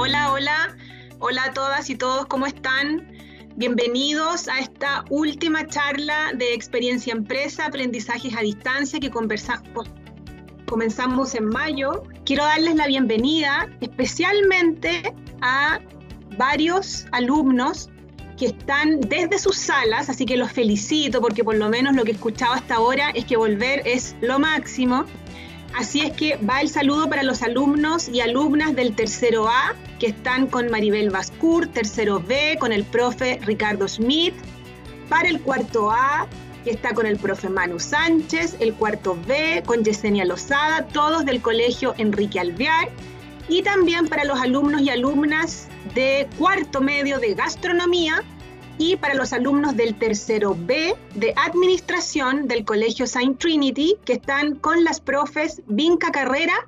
Hola, hola, hola a todas y todos, ¿cómo están? Bienvenidos a esta última charla de experiencia empresa, aprendizajes a distancia que comenzamos en mayo. Quiero darles la bienvenida especialmente a varios alumnos que están desde sus salas, así que los felicito porque por lo menos lo que he escuchado hasta ahora es que volver es lo máximo. Así es que va el saludo para los alumnos y alumnas del tercero A, que están con Maribel Bascour, tercero B, con el profe Ricardo Schmidt, para el cuarto A, que está con el profe Manu Sánchez, el cuarto B, con Yesenia Lozada, todos del colegio Enrique Alvear, y también para los alumnos y alumnas de cuarto medio de gastronomía, y para los alumnos del tercero B de Administración del Colegio Saint Trinity, que están con las profes Vinca Carrera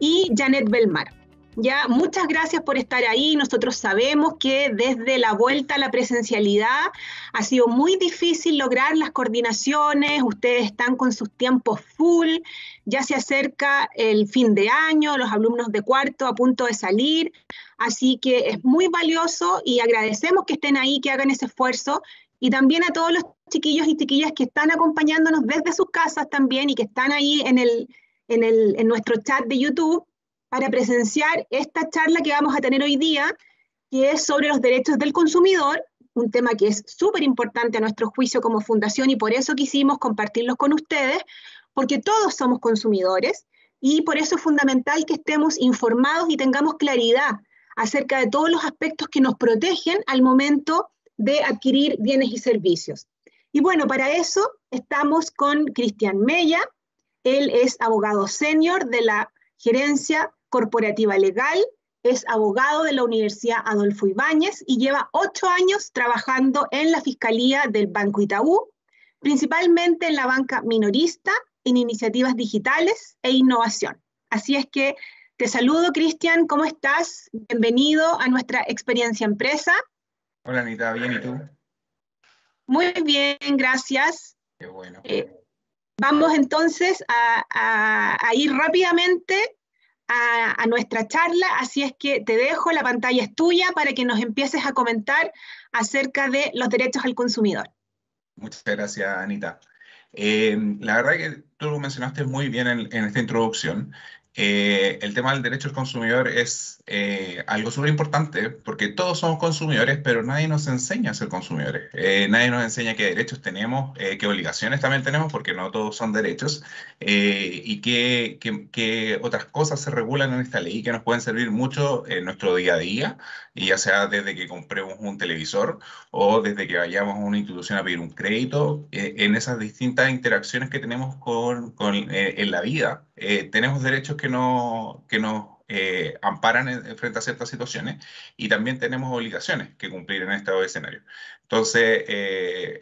y Janet Belmar. Ya, muchas gracias por estar ahí. Nosotros sabemos que desde la vuelta a la presencialidad ha sido muy difícil lograr las coordinaciones, ustedes están con sus tiempos full, ya se acerca el fin de año, los alumnos de cuarto a punto de salir, así que es muy valioso y agradecemos que estén ahí, que hagan ese esfuerzo, y también a todos los chiquillos y chiquillas que están acompañándonos desde sus casas también y que están ahí en nuestro chat de YouTube para presenciar esta charla que vamos a tener hoy día, que es sobre los derechos del consumidor, un tema que es súper importante a nuestro juicio como fundación y por eso quisimos compartirlos con ustedes, porque todos somos consumidores y por eso es fundamental que estemos informados y tengamos claridad acerca de todos los aspectos que nos protegen al momento de adquirir bienes y servicios. Y bueno, para eso estamos con Cristian Mella. Él es abogado senior de la Gerencia Corporativa Legal, es abogado de la Universidad Adolfo Ibáñez y lleva 8 años trabajando en la Fiscalía del Banco Itaú, principalmente en la banca minorista, en iniciativas digitales e innovación. Así es que te saludo, Cristian, ¿cómo estás? Bienvenido a nuestra experiencia empresa. Hola Anita, ¿bien y tú? Muy bien, gracias. Qué bueno. Vamos entonces a ir rápidamente a nuestra charla, así es que te dejo, la pantalla es tuya para que nos empieces a comentar acerca de los derechos al consumidor. Muchas gracias, Anita. La verdad que tú lo mencionaste muy bien en esta introducción. El tema del derecho al consumidor es algo súper importante porque todos somos consumidores, pero nadie nos enseña a ser consumidores. Nadie nos enseña qué derechos tenemos, qué obligaciones también tenemos, porque no todos son derechos, y qué otras cosas se regulan en esta ley que nos pueden servir mucho en nuestro día a día, y ya sea desde que compremos un televisor o desde que vayamos a una institución a pedir un crédito, en esas distintas interacciones que tenemos en la vida, tenemos derechos que nos amparan frente a ciertas situaciones y también tenemos obligaciones que cumplir en estos escenarios. Entonces,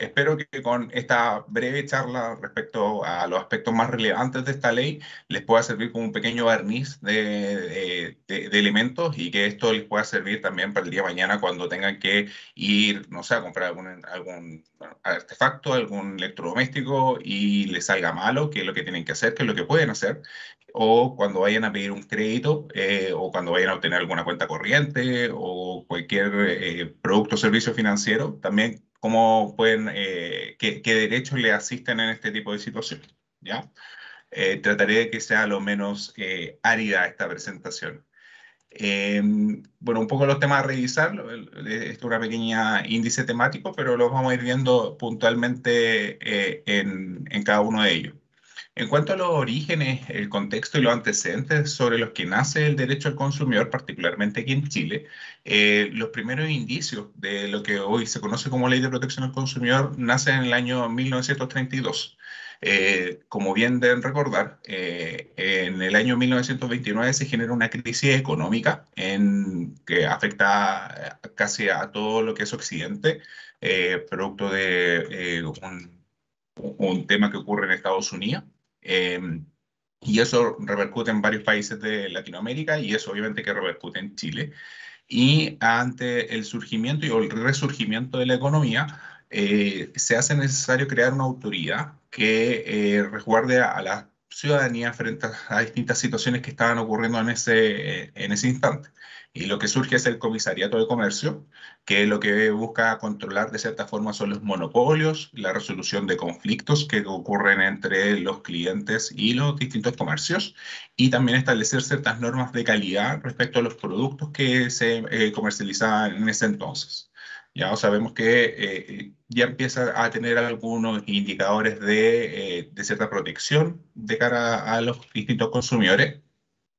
espero que con esta breve charla respecto a los aspectos más relevantes de esta ley les pueda servir como un pequeño barniz de elementos y que esto les pueda servir también para el día de mañana cuando tengan que ir, no sé, a comprar algún artefacto, algún electrodoméstico y les salga malo, qué es lo que tienen que hacer, qué es lo que pueden hacer, o cuando vayan a pedir un crédito, o cuando vayan a obtener alguna cuenta corriente o cualquier producto o servicio financiero, también cómo pueden, qué derechos le asisten en este tipo de situaciones, ¿ya? Trataré de que sea lo menos árida esta presentación. Bueno, un poco los temas a revisar, esto es una pequeña índice temático, pero los vamos a ir viendo puntualmente en cada uno de ellos. En cuanto a los orígenes, el contexto y los antecedentes sobre los que nace el derecho al consumidor, particularmente aquí en Chile, los primeros indicios de lo que hoy se conoce como Ley de Protección al Consumidor nacen en el año 1932. Como bien deben recordar, en el año 1929 se genera una crisis económica que afecta casi a todo lo que es Occidente, producto de un tema que ocurre en Estados Unidos. Eh, y eso repercute en varios países de Latinoamérica y eso obviamente que repercute en Chile. Y ante el surgimiento y el resurgimiento de la economía, se hace necesario crear una autoridad que resguarde a las ciudadanía frente a distintas situaciones que estaban ocurriendo en ese instante. Y lo que surge es el Comisariato de Comercio, que lo que busca controlar de cierta forma son los monopolios, la resolución de conflictos que ocurren entre los clientes y los distintos comercios, y también establecer ciertas normas de calidad respecto a los productos que se comercializaban en ese entonces. Ya sabemos que ya empieza a tener algunos indicadores de cierta protección de cara a los distintos consumidores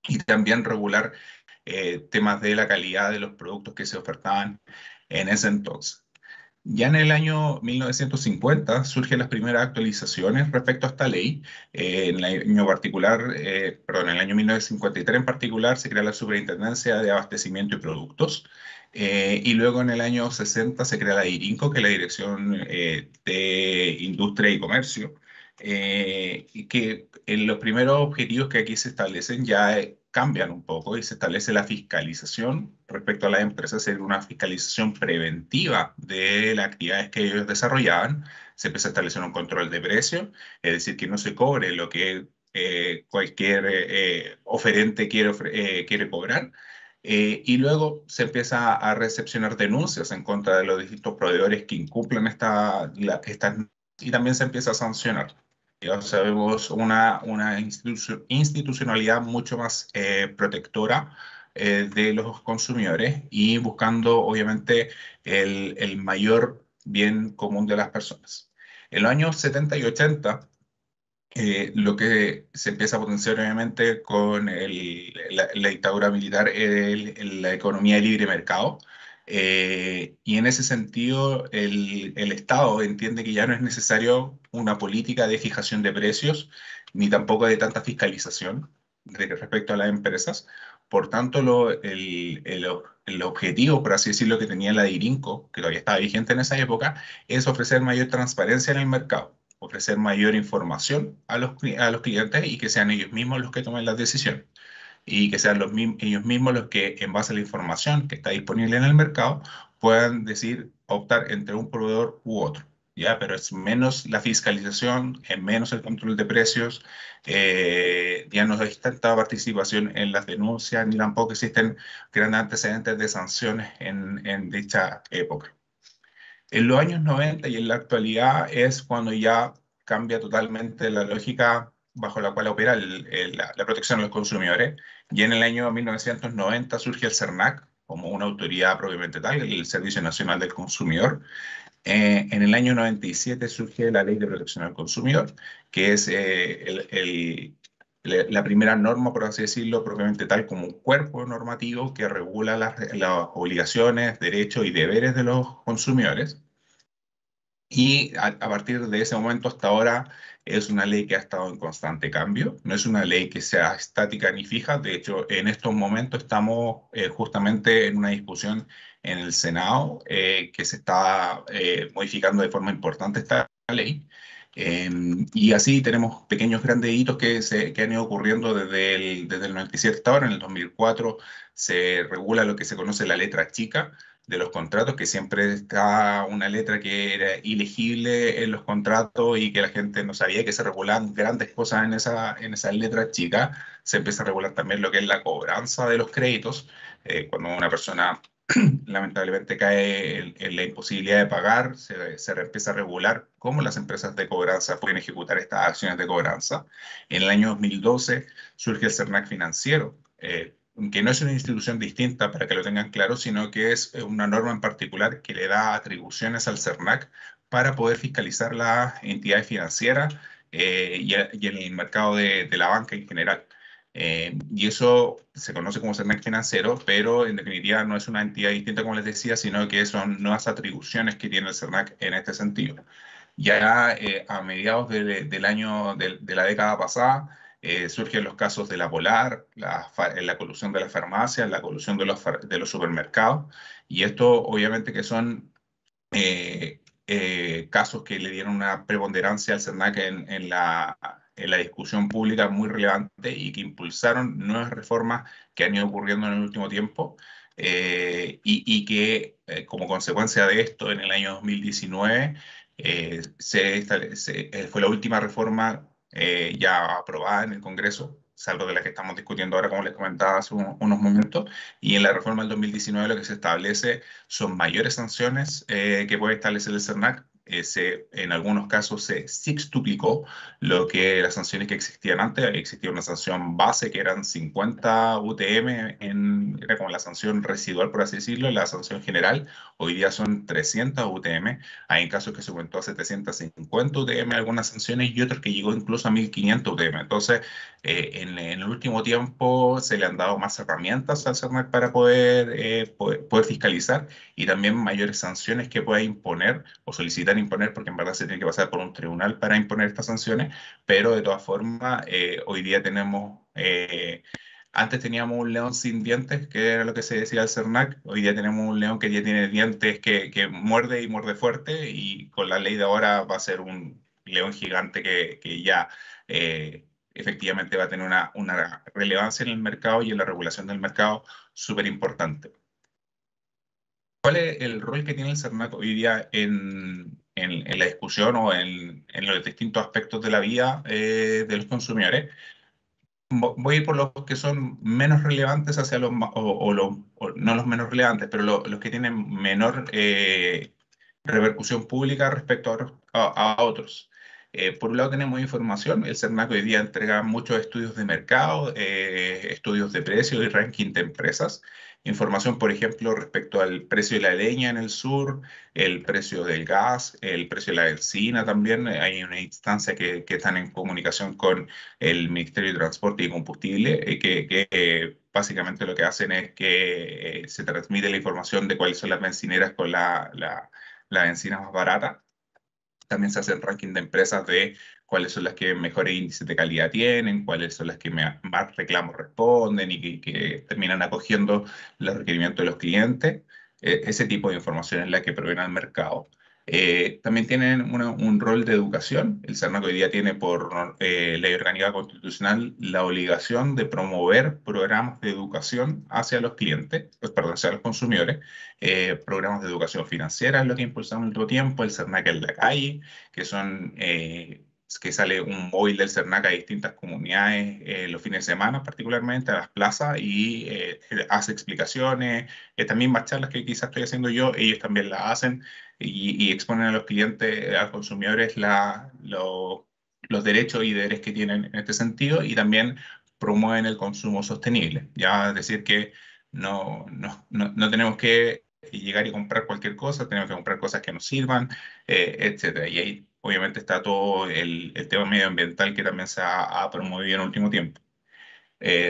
y también regular temas de la calidad de los productos que se ofertaban en ese entonces. Ya en el año 1950 surgen las primeras actualizaciones respecto a esta ley. En el año particular, perdón, en el año 1953 en particular se crea la Superintendencia de Abastecimiento y Productos. Y luego en el año 60 se crea la DIRINCO, que es la Dirección de Industria y Comercio, y que los primeros objetivos que aquí se establecen ya cambian un poco y se establece la fiscalización respecto a las empresas, ser una fiscalización preventiva de las actividades que ellos desarrollaban. Se empieza a establecer un control de precios, es decir, que no se cobre lo que cualquier oferente quiere cobrar. Y luego se empieza a recepcionar denuncias en contra de los distintos proveedores que incumplen estas y también se empieza a sancionar. Ya sabemos una institucionalidad mucho más protectora de los consumidores y buscando, obviamente, el mayor bien común de las personas. En los años 70 y 80, lo que se empieza a potenciar, obviamente, con la dictadura militar, la economía de libre mercado. Y en ese sentido, el Estado entiende que ya no es necesario una política de fijación de precios, ni tampoco de tanta fiscalización respecto a las empresas. Por tanto, el objetivo, por así decirlo, que tenía la DIRINCO, que todavía estaba vigente en esa época, es ofrecer mayor transparencia en el mercado, ofrecer mayor información a los clientes y que sean ellos mismos los que tomen las decisiones y que sean ellos mismos los que, en base a la información que está disponible en el mercado, puedan decir, optar entre un proveedor u otro. ¿Ya? Pero es menos la fiscalización, es menos el control de precios, ya no hay tanta participación en las denuncias, ni tampoco existen grandes antecedentes de sanciones en dicha época. En los años 90 y en la actualidad es cuando ya cambia totalmente la lógica bajo la cual opera la protección de los consumidores. Y en el año 1990 surge el CERNAC como una autoridad propiamente tal, el Servicio Nacional del Consumidor. En el año 97 surge la Ley de Protección al Consumidor, que es la primera norma, por así decirlo, propiamente tal como un cuerpo normativo que regula las obligaciones, derechos y deberes de los consumidores. Y a partir de ese momento hasta ahora es una ley que ha estado en constante cambio, no es una ley que sea estática ni fija. De hecho, en estos momentos estamos justamente en una discusión en el Senado que se está modificando de forma importante esta ley. Y así tenemos pequeños grandes hitos que han ido ocurriendo desde el 97 hasta ahora. En el 2004 se regula lo que se conoce la letra chica de los contratos, que siempre está una letra que era ilegible en los contratos y que la gente no sabía que se regulaban grandes cosas en esa letra chica. Se empieza a regular también lo que es la cobranza de los créditos, cuando una persona lamentablemente cae en la imposibilidad de pagar, se empieza a regular cómo las empresas de cobranza pueden ejecutar estas acciones de cobranza. En el año 2012 surge el CERNAC financiero, que no es una institución distinta para que lo tengan claro, sino que es una norma en particular que le da atribuciones al CERNAC para poder fiscalizar las entidades financieras y en el mercado de la banca en general. Y eso se conoce como CERNAC financiero, pero en definitiva no es una entidad distinta, como les decía, sino que son nuevas atribuciones que tiene el CERNAC en este sentido. Ya a mediados de la década pasada, surgen los casos de la Polar, la colusión de las farmacias, la colusión de los supermercados, y esto obviamente que son casos que le dieron una preponderancia al CERNAC en la discusión pública muy relevante y que impulsaron nuevas reformas que han ido ocurriendo en el último tiempo, y que como consecuencia de esto en el año 2019 fue la última reforma ya aprobada en el Congreso, salvo de la que estamos discutiendo ahora, como les comentaba hace unos momentos, y en la reforma del 2019 lo que se establece son mayores sanciones que puede establecer el CERNAC. En algunos casos se sextuplicó lo que las sanciones que existían antes. Existía una sanción base que eran 50 UTM, era como la sanción residual, por así decirlo, la sanción general. Hoy día son 300 UTM. Hay casos que se aumentó a 750 UTM algunas sanciones y otros que llegó incluso a 1500 UTM. Entonces, en el último tiempo se le han dado más herramientas al CERNAC para poder fiscalizar, y también mayores sanciones que pueda imponer o solicitar imponer, porque en verdad se tiene que pasar por un tribunal para imponer estas sanciones, pero de todas formas, hoy día antes teníamos un león sin dientes, que era lo que se decía al CERNAC. Hoy día tenemos un león que ya tiene dientes, que muerde y muerde fuerte, y con la ley de ahora va a ser un león gigante que ya efectivamente va a tener una relevancia en el mercado y en la regulación del mercado súper importante. ¿Cuál es el rol que tiene el CERNAC hoy día en la discusión o en los distintos aspectos de la vida de los consumidores? Voy a ir por los que son menos relevantes hacia o no los menos relevantes, pero los que tienen menor repercusión pública respecto a otros. Por un lado tenemos información. El CERNAC hoy día entrega muchos estudios de mercado, estudios de precio y ranking de empresas. Información, por ejemplo, respecto al precio de la leña en el sur, el precio del gas, el precio de la benzina también. Hay una instancia que están en comunicación con el Ministerio de Transporte y Combustible, que básicamente lo que hacen es que se transmite la información de cuáles son las bencineras con la benzina más barata. También se hace el ranking de empresas de cuáles son las que mejores índices de calidad tienen, cuáles son las que más reclamos responden y que terminan acogiendo los requerimientos de los clientes. Ese tipo de información es la que proviene al mercado. También tienen un rol de educación. El CERNAC hoy día tiene por ley orgánica constitucional la obligación de promover programas de educación hacia los clientes, perdón, hacia los consumidores. Programas de educación financiera es lo que impulsamos en el último tiempo, el CERNAC en la calle, que son que sale un móvil del CERNAC a distintas comunidades los fines de semana, particularmente a las plazas, y hace explicaciones, también más charlas que quizás estoy haciendo yo, ellos también las hacen, y exponen a los clientes, a los consumidores, los derechos y deberes que tienen en este sentido, y también promueven el consumo sostenible. Ya es decir, que no tenemos que llegar y comprar cualquier cosa, tenemos que comprar cosas que nos sirvan, etcétera. Y ahí obviamente está todo el tema medioambiental que también se ha promovido en el último tiempo.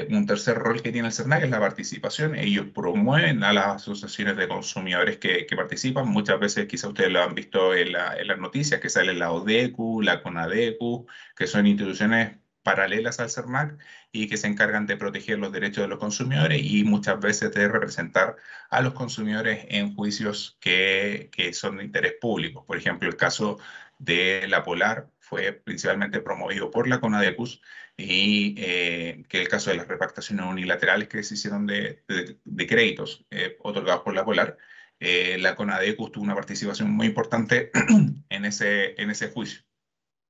Un tercer rol que tiene el CERNAC es la participación. Ellos promueven a las asociaciones de consumidores que participan. Muchas veces, quizá ustedes lo han visto en las noticias, que sale la ODECU, la CONADECU, que son instituciones paralelas al CERNAC y que se encargan de proteger los derechos de los consumidores y muchas veces de representar a los consumidores en juicios que son de interés público. Por ejemplo, el caso de la Polar fue principalmente promovido por la CONADECUS, y que el caso de las repactaciones unilaterales que se hicieron de créditos otorgados por la Polar. La CONADECUS tuvo una participación muy importante en ese juicio.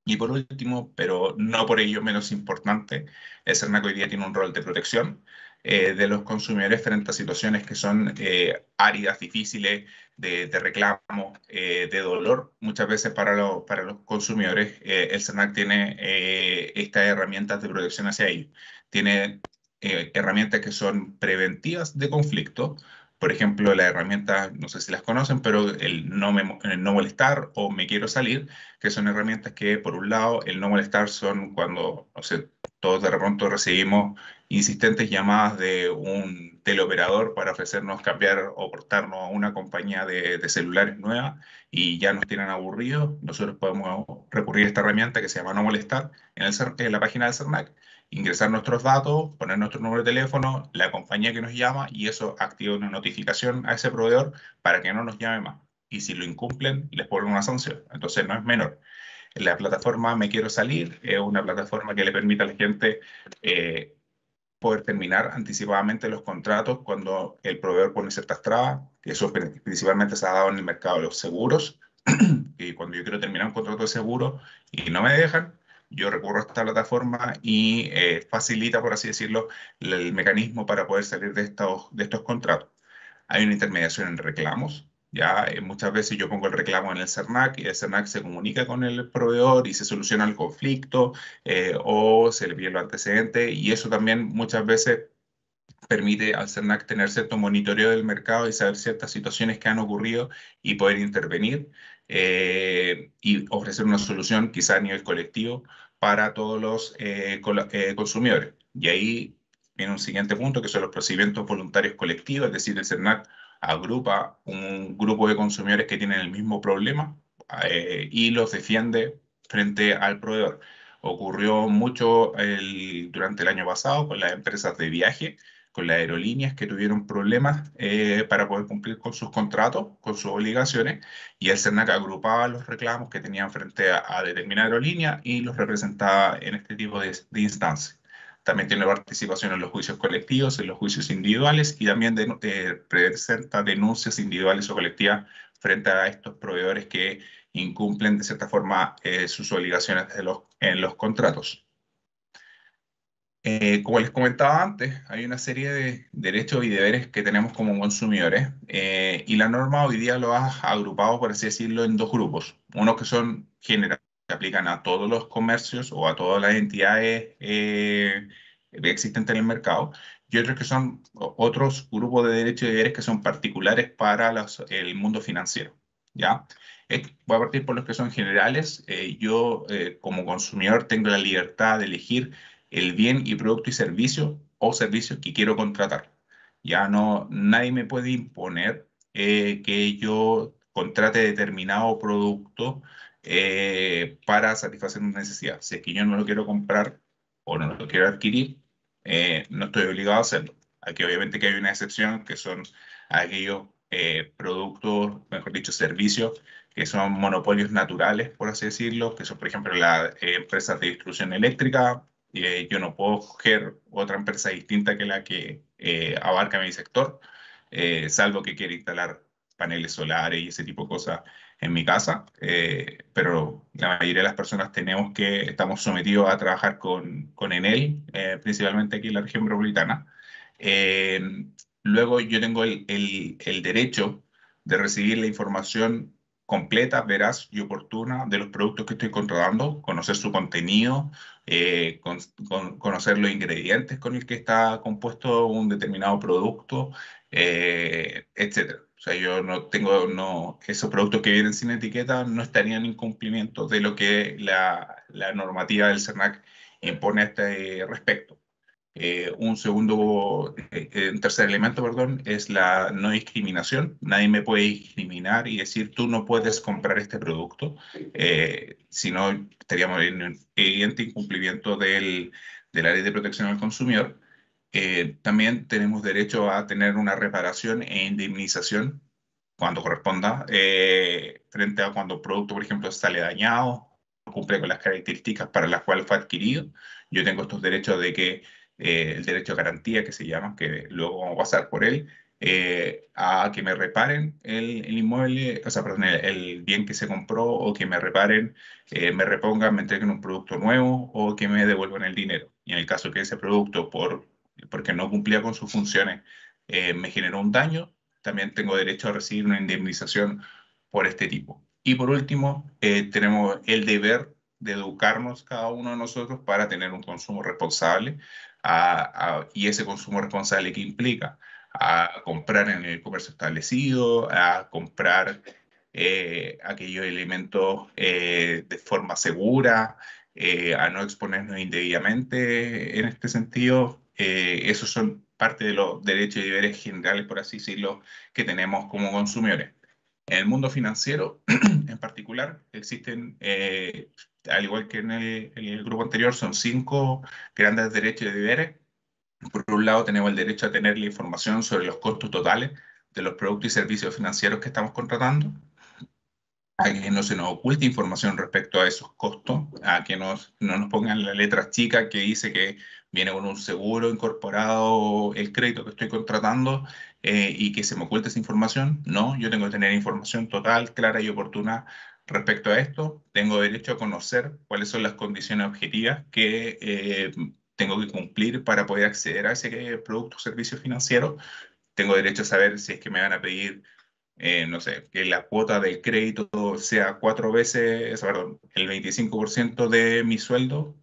Y por último, pero no por ello menos importante, el CERNAC hoy día tiene un rol de protección de los consumidores frente a situaciones que son áridas, difíciles, de reclamo, de dolor. Muchas veces para los consumidores, el CERNAC tiene estas herramientas de protección hacia ellos. Tiene herramientas que son preventivas de conflicto. Por ejemplo, las herramientas, no sé si las conocen, pero el no molestar o me quiero salir, que son herramientas que, por un lado, el no molestar son cuando, no sé, todos de repente recibimos insistentes llamadas de un teleoperador para ofrecernos cambiar o portarnos a una compañía de celulares nueva y ya nos tienen aburridos. Nosotros podemos recurrir a esta herramienta que se llama no molestar en la página del CERNAC, ingresar nuestros datos, poner nuestro número de teléfono, la compañía que nos llama, y eso activa una notificación a ese proveedor para que no nos llame más. Y si lo incumplen, les ponen una sanción. Entonces no es menor. La plataforma Me Quiero Salir es una plataforma que le permite a la gente poder terminar anticipadamente los contratos cuando el proveedor pone ciertas trabas, que eso principalmente se ha dado en el mercado de los seguros, y cuando yo quiero terminar un contrato de seguro y no me dejan, yo recurro a esta plataforma y facilita, por así decirlo, el mecanismo para poder salir de estos contratos. Hay una intermediación en reclamos. Ya muchas veces yo pongo el reclamo en el CERNAC y el CERNAC se comunica con el proveedor y se soluciona el conflicto, o se le pide los antecedentes, y eso también muchas veces permite al CERNAC tener cierto monitoreo del mercado y saber ciertas situaciones que han ocurrido y poder intervenir, y ofrecer una solución quizá a nivel colectivo para todos los consumidores. Y ahí viene un siguiente punto, que son los procedimientos voluntarios colectivos, es decir, el CERNAC agrupa un grupo de consumidores que tienen el mismo problema, y los defiende frente al proveedor. Ocurrió mucho durante el año pasado con las empresas de viaje, con las aerolíneas que tuvieron problemas para poder cumplir con sus contratos, con sus obligaciones, y el CERNAC agrupaba los reclamos que tenían frente a determinada aerolínea y los representaba en este tipo de instancias. También tiene participación en los juicios colectivos, en los juicios individuales, y también presenta denuncias individuales o colectivas frente a estos proveedores que incumplen de cierta forma sus obligaciones en los contratos. Como les comentaba antes, hay una serie de derechos y deberes que tenemos como consumidores, y la norma hoy día lo ha agrupado, por así decirlo, en dos grupos. Unos que son generales, que aplican a todos los comercios o a todas las entidades existentes en el mercado, y otros que son otros grupos de derechos y deberes que son particulares para el mundo financiero. ¿Ya? Voy a partir por los que son generales. Yo, como consumidor, tengo la libertad de elegir el bien y producto y servicio o servicios que quiero contratar. Ya no, nadie me puede imponer que yo contrate determinado producto para satisfacer una necesidad. Si es que yo no lo quiero comprar o no lo quiero adquirir, no estoy obligado a hacerlo. Aquí obviamente que hay una excepción, que son aquellos productos, mejor dicho, servicios, que son monopolios naturales, por así decirlo, que son, por ejemplo, las empresas de distribución eléctrica. Yo no puedo coger otra empresa distinta que la que abarca mi sector, salvo que quiera instalar paneles solares y ese tipo de cosas en mi casa. Pero la mayoría de las personas estamos sometidos a trabajar con Enel, principalmente aquí en la región metropolitana. Eh, Luego yo tengo el derecho de recibir la información completa, veraz y oportuna de los productos que estoy contratando, conocer su contenido, conocer los ingredientes con el que está compuesto un determinado producto, etcétera. O sea, yo no tengo, no, esos productos que vienen sin etiqueta no estarían en incumplimiento de lo que la normativa del CERNAC impone a este respecto. Un tercer elemento, perdón, es la no discriminación. Nadie me puede discriminar y decir tú no puedes comprar este producto, si no estaríamos en un evidente incumplimiento de la ley de protección al consumidor. También tenemos derecho a tener una reparación e indemnización cuando corresponda, frente a cuando el producto, por ejemplo, sale dañado, no cumple con las características para las cuales fue adquirido. Yo tengo estos derechos de que el derecho a garantía, que se llama, que luego vamos a pasar por él, a que me reparen el inmueble, o sea, perdón, el bien que se compró, o que me reparen, me repongan, me entreguen un producto nuevo, o que me devuelvan el dinero. Y en el caso que ese producto, porque no cumplía con sus funciones, me generó un daño, también tengo derecho a recibir una indemnización por este tipo. Y por último, tenemos el deber de educarnos cada uno de nosotros para tener un consumo responsable, y ese consumo responsable que implica a comprar en el comercio establecido, a comprar aquellos elementos de forma segura, a no exponernos indebidamente en este sentido. Esos son parte de los derechos y deberes generales, por así decirlo, que tenemos como consumidores. En el mundo financiero, en particular, existen, al igual que en el grupo anterior, son 5 grandes derechos y deberes. Por un lado, tenemos el derecho a tener la información sobre los costos totales de los productos y servicios financieros que estamos contratando, a que no se nos oculte información respecto a esos costos, a que no nos pongan la letra chica que dice que viene con un seguro incorporado el crédito que estoy contratando, y que se me oculte esa información. No, yo tengo que tener información total, clara y oportuna Respecto a esto, tengo derecho a conocer cuáles son las condiciones objetivas que tengo que cumplir para poder acceder a ese producto o servicio financiero. Tengo derecho a saber si es que me van a pedir, no sé, que la cuota del crédito sea 4 veces, perdón, el 25% de mi sueldo.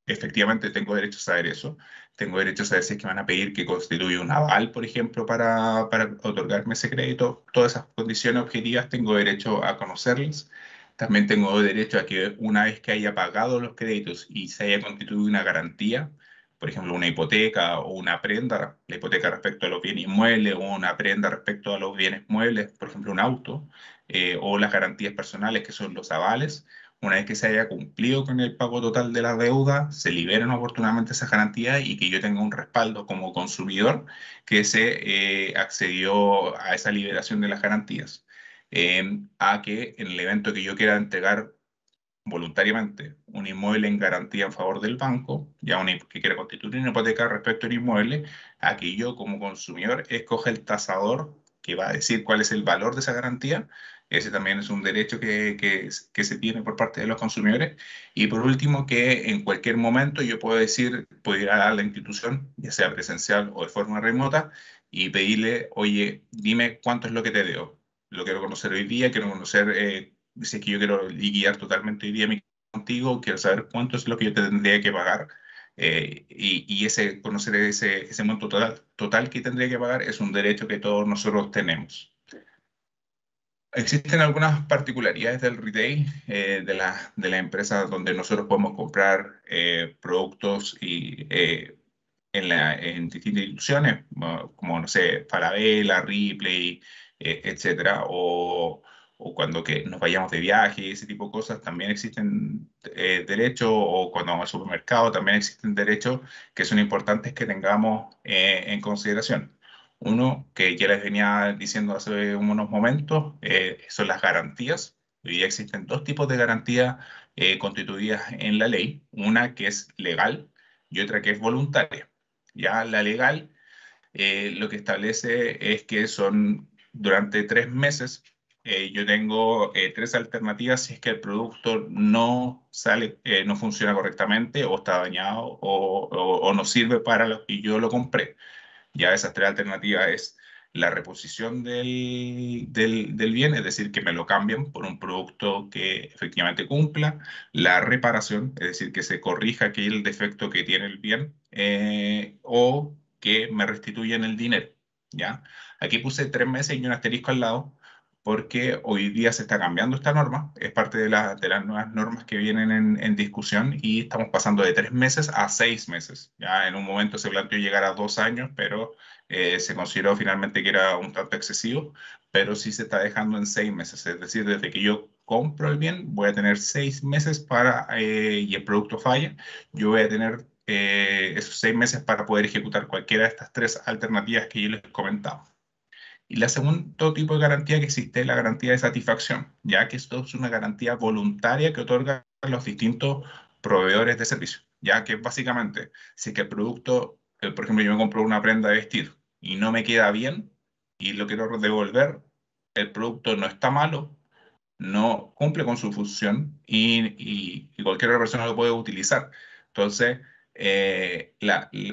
Efectivamente, tengo derecho a saber eso. Tengo derecho a saber si es que van a pedir que constituya un aval, por ejemplo, para otorgarme ese crédito. Todas esas condiciones objetivas tengo derecho a conocerlas. También tengo derecho a que una vez que haya pagado los créditos y se haya constituido una garantía, por ejemplo, una hipoteca o una prenda, la hipoteca respecto a los bienes inmuebles o una prenda respecto a los bienes muebles, por ejemplo, un auto, o las garantías personales, que son los avales. Una vez que se haya cumplido con el pago total de la deuda, se liberan oportunamente esas garantías y que yo tenga un respaldo como consumidor que se accedió a esa liberación de las garantías. A que en el evento que yo quiera entregar voluntariamente un inmueble en garantía en favor del banco, ya que quiera constituir una hipoteca respecto al inmueble, a que yo como consumidor escoja el tasador que va a decir cuál es el valor de esa garantía. Ese también es un derecho que se tiene por parte de los consumidores. Y por último, que en cualquier momento yo puedo decir, puedo ir a la institución, ya sea presencial o de forma remota, y pedirle, oye, dime cuánto es lo que te debo. Lo quiero conocer hoy día, quiero conocer si es que yo quiero guiar totalmente hoy día contigo, quiero saber cuánto es lo que yo te tendría que pagar. Y conocer ese monto total que tendría que pagar es un derecho que todos nosotros tenemos. Existen algunas particularidades del retail, de la empresa donde nosotros podemos comprar productos en distintas instituciones, como, no sé, Falabella, Ripley, etcétera, o cuando que nos vayamos de viaje, ese tipo de cosas, también existen derechos, o cuando vamos al supermercado también existen derechos que son importantes que tengamos en consideración. Uno, que ya les venía diciendo hace unos momentos, son las garantías. Hoy día existen dos tipos de garantías constituidas en la ley, una que es legal y otra que es voluntaria. Ya la legal lo que establece es que son durante 3 meses. Yo tengo 3 alternativas si es que el producto no sale, no funciona correctamente o está dañado o no sirve para lo que yo lo compré. Ya esas 3 alternativas es la reposición del bien, es decir, que me lo cambien por un producto que efectivamente cumpla, la reparación, es decir, que se corrija aquel defecto que tiene el bien, o que me restituyan el dinero. ¿Ya? Aquí puse 3 meses y un asterisco al lado porque hoy día se está cambiando esta norma, es parte de las nuevas normas que vienen en discusión y estamos pasando de 3 meses a 6 meses. Ya en un momento se planteó llegar a 2 años, pero se consideró finalmente que era un tanto excesivo, pero sí se está dejando en 6 meses, es decir, desde que yo compro el bien voy a tener 6 meses y el producto falla, yo voy a tener esos 6 meses para poder ejecutar cualquiera de estas 3 alternativas que yo les comentaba. Y la segundo tipo de garantía que existe es la garantía de satisfacción, ya que esto es una garantía voluntaria que otorgan los distintos proveedores de servicio, ya que básicamente, si es que el producto, por ejemplo, yo me compro una prenda de vestir y no me queda bien y lo quiero devolver, el producto no está malo, no cumple con su función y cualquier otra persona lo puede utilizar. Entonces,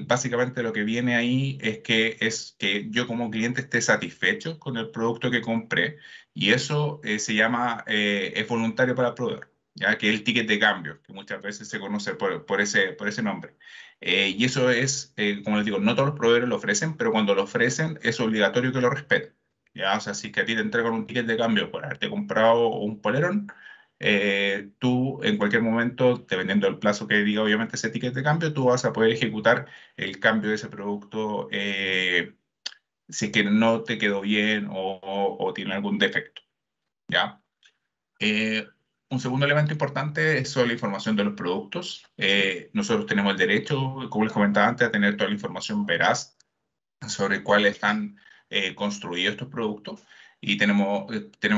básicamente lo que viene ahí es que yo como cliente esté satisfecho con el producto que compré y eso se llama, es voluntario para el proveedor, ya que es el ticket de cambio, que muchas veces se conoce por ese nombre. Y eso es, como les digo, no todos los proveedores lo ofrecen, pero cuando lo ofrecen es obligatorio que lo respeten. Ya, o sea, si es que a ti te entregan un ticket de cambio por haberte comprado un polerón, tú en cualquier momento, dependiendo del plazo que diga obviamente ese ticket de cambio, tú vas a poder ejecutar el cambio de ese producto si es que no te quedó bien o tiene algún defecto. ¿Ya? Eh, un segundo elemento importante es sobre la información de los productos. Nosotros tenemos el derecho, como les comentaba antes, a tener toda la información veraz sobre cuáles están construidos estos productos y tenemos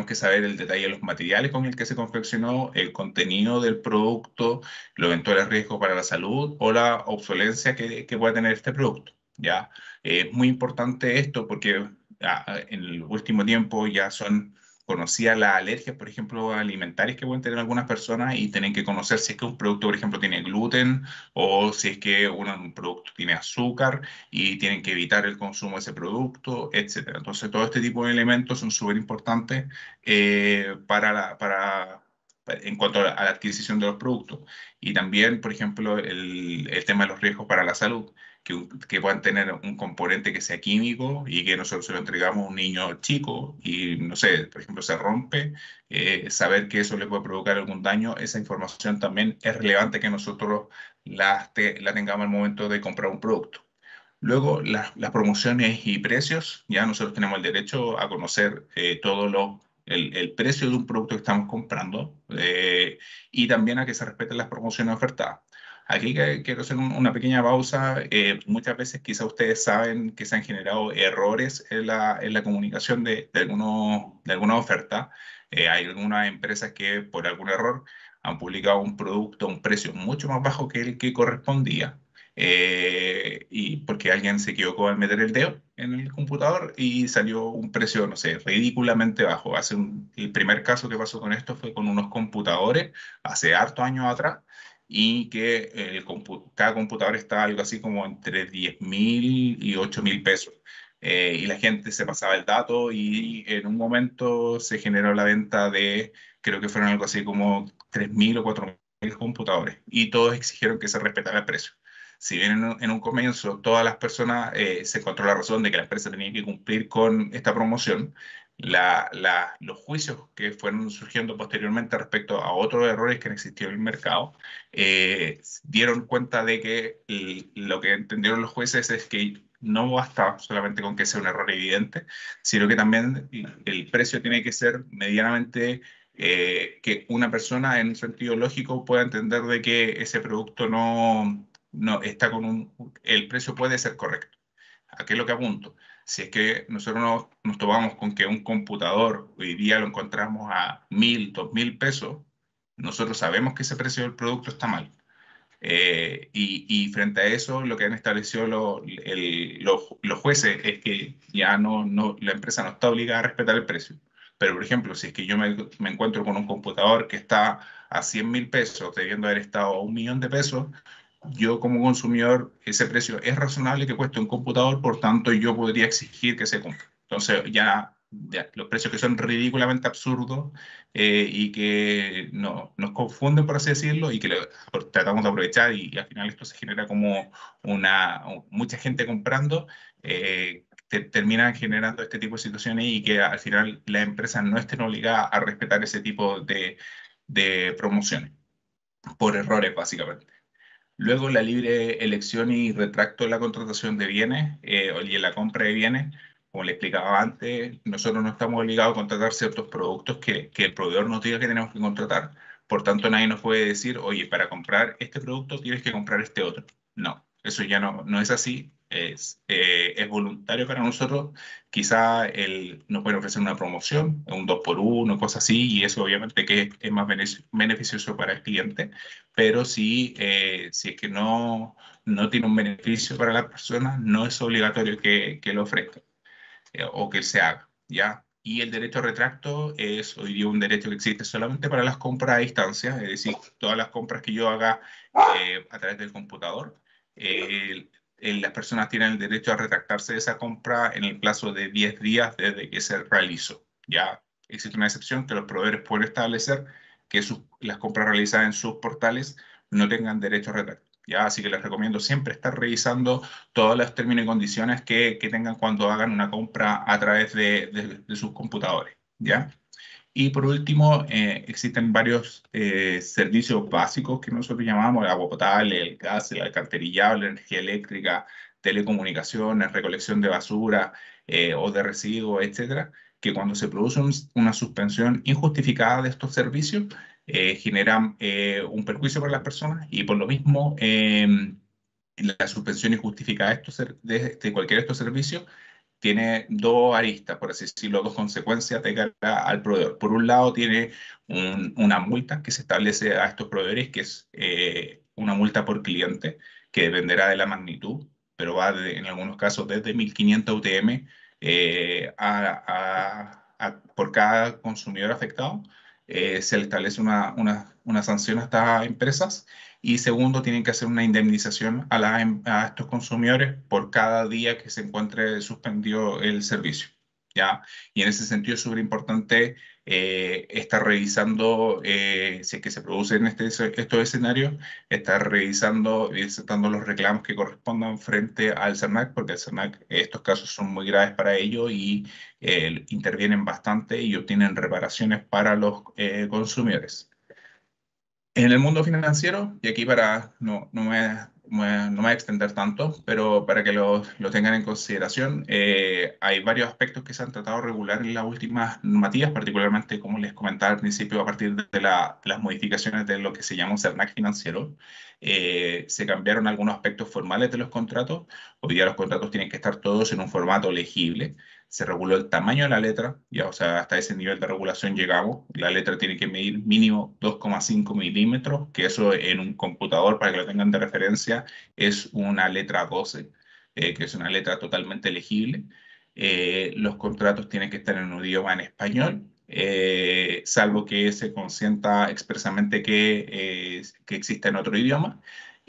que saber el detalle de los materiales con el que se confeccionó, el contenido del producto, los eventuales riesgos para la salud o la obsolencia que puede tener este producto. ¿Ya? Es muy importante esto porque en el último tiempo ya son conocía las alergias, por ejemplo, alimentarias que pueden tener algunas personas y tienen que conocer si es que un producto, por ejemplo, tiene gluten o si es que un producto tiene azúcar y tienen que evitar el consumo de ese producto, etcétera. Entonces, todo este tipo de elementos son súper importantes en cuanto a la adquisición de los productos. Y también, por ejemplo, el tema de los riesgos para la salud que puedan tener un componente que sea químico y que nosotros se lo entregamos a un niño chico y, no sé, por ejemplo, se rompe, saber que eso le puede provocar algún daño, esa información también es relevante que nosotros la tengamos al momento de comprar un producto. Luego, las promociones y precios, ya nosotros tenemos el derecho a conocer el precio de un producto que estamos comprando y también a que se respeten las promociones ofertadas. Aquí quiero hacer una pequeña pausa. Muchas veces quizá ustedes saben que se han generado errores en la comunicación de alguna oferta. Hay algunas empresas que por algún error han publicado un producto a un precio mucho más bajo que el que correspondía y porque alguien se equivocó al meter el dedo en el computador y salió un precio, no sé, ridículamente bajo. El primer caso que pasó con esto fue con unos computadores hace hartos años atrás y que cada computador está algo así como entre 10.000 y 8.000 pesos. Y la gente se pasaba el dato y en un momento se generó la venta de, creo que fueron algo así como 3.000 o 4.000 computadores y todos exigieron que se respetara el precio. Si bien en un comienzo todas las personas se encontró la razón de que la empresa tenía que cumplir con esta promoción, los juicios que fueron surgiendo posteriormente respecto a otros errores que han existido en el mercado dieron cuenta de que lo que entendieron los jueces es que no basta solamente con que sea un error evidente, sino que también el precio tiene que ser medianamente que una persona en un sentido lógico pueda entender de que ese producto no está el precio puede ser correcto. ¿A qué es lo que apunto? Si es que nosotros nos topamos con que un computador hoy día lo encontramos a 1.000, 2.000 pesos, nosotros sabemos que ese precio del producto está mal. Y frente a eso, lo que han establecido los jueces es que ya la empresa no está obligada a respetar el precio. Pero, por ejemplo, si es que yo me encuentro con un computador que está a 100.000 pesos, debiendo haber estado a 1.000.000 de pesos, yo como consumidor, ese precio es razonable que cueste un computador, por tanto, yo podría exigir que se cumpla. Entonces, ya los precios que son ridículamente absurdos y que nos confunden, por así decirlo, y que tratamos de aprovechar y al final esto se genera como mucha gente comprando, terminan generando este tipo de situaciones y que al final las empresas no estén obligadas a respetar ese tipo de promociones por errores, básicamente. Luego, la libre elección y retracto de la contratación de bienes y en la compra de bienes. Como le explicaba antes, nosotros no estamos obligados a contratar ciertos productos que el proveedor nos diga que tenemos que contratar. Por tanto, nadie nos puede decir, oye, para comprar este producto tienes que comprar este otro. No, eso ya no es así. Es voluntario para nosotros. Quizá nos pueden ofrecer una promoción, un 2 por 1 cosas así, y eso obviamente que es más beneficioso para el cliente, pero si es que no tiene un beneficio para la persona, no es obligatorio que lo ofrezca o que se haga, ¿ya? Y el derecho a retracto es hoy día un derecho que existe solamente para las compras a distancia, es decir, todas las compras que yo haga a través del computador, eh, las personas tienen el derecho a retractarse de esa compra en el plazo de 10 días desde que se realizó, ¿ya? Existe una excepción que los proveedores pueden establecer que las compras realizadas en sus portales no tengan derecho a retracto, ¿ya? Así que les recomiendo siempre estar revisando todos los términos y condiciones que tengan cuando hagan una compra a través de sus computadores, ¿ya? Y por último, existen varios servicios básicos que nosotros llamamos el agua potable, el gas, el alcantarillado, la energía eléctrica, telecomunicaciones, recolección de basura o de residuos, etcétera, que cuando se produce una suspensión injustificada de estos servicios, generan un perjuicio para las personas y por lo mismo la suspensión injustificada de cualquiera de estos servicios tiene dos aristas, por así decirlo, dos consecuencias de cara al proveedor. Por un lado, tiene una multa que se establece a estos proveedores, que es una multa por cliente, que dependerá de la magnitud, pero en algunos casos desde 1.500 UTM por cada consumidor afectado, se le establece una sanción a estas empresas. Y segundo, tienen que hacer una indemnización a estos consumidores por cada día que se encuentre suspendido el servicio. ¿Ya? Y en ese sentido es súper importante estar revisando si es que se producen estos escenarios, estar revisando y aceptando los reclamos que correspondan frente al CERNAC, porque el CERNAC, estos casos son muy graves para ellos y intervienen bastante y obtienen reparaciones para los consumidores. En el mundo financiero, y aquí para no me voy a extender tanto, pero para que lo tengan en consideración, hay varios aspectos que se han tratado de regular en las últimas normativas, particularmente, como les comentaba al principio, a partir de las modificaciones de lo que se llama un CERNAC financiero. Se cambiaron algunos aspectos formales de los contratos. Hoy día los contratos tienen que estar todos en un formato legible. Se reguló el tamaño de la letra, ya, o sea, hasta ese nivel de regulación llegamos. La letra tiene que medir mínimo 2,5 milímetros, que eso en un computador, para que lo tengan de referencia, es una letra 12, que es una letra totalmente legible. Los contratos tienen que estar en un idioma en español, salvo que se consienta expresamente que exista en otro idioma.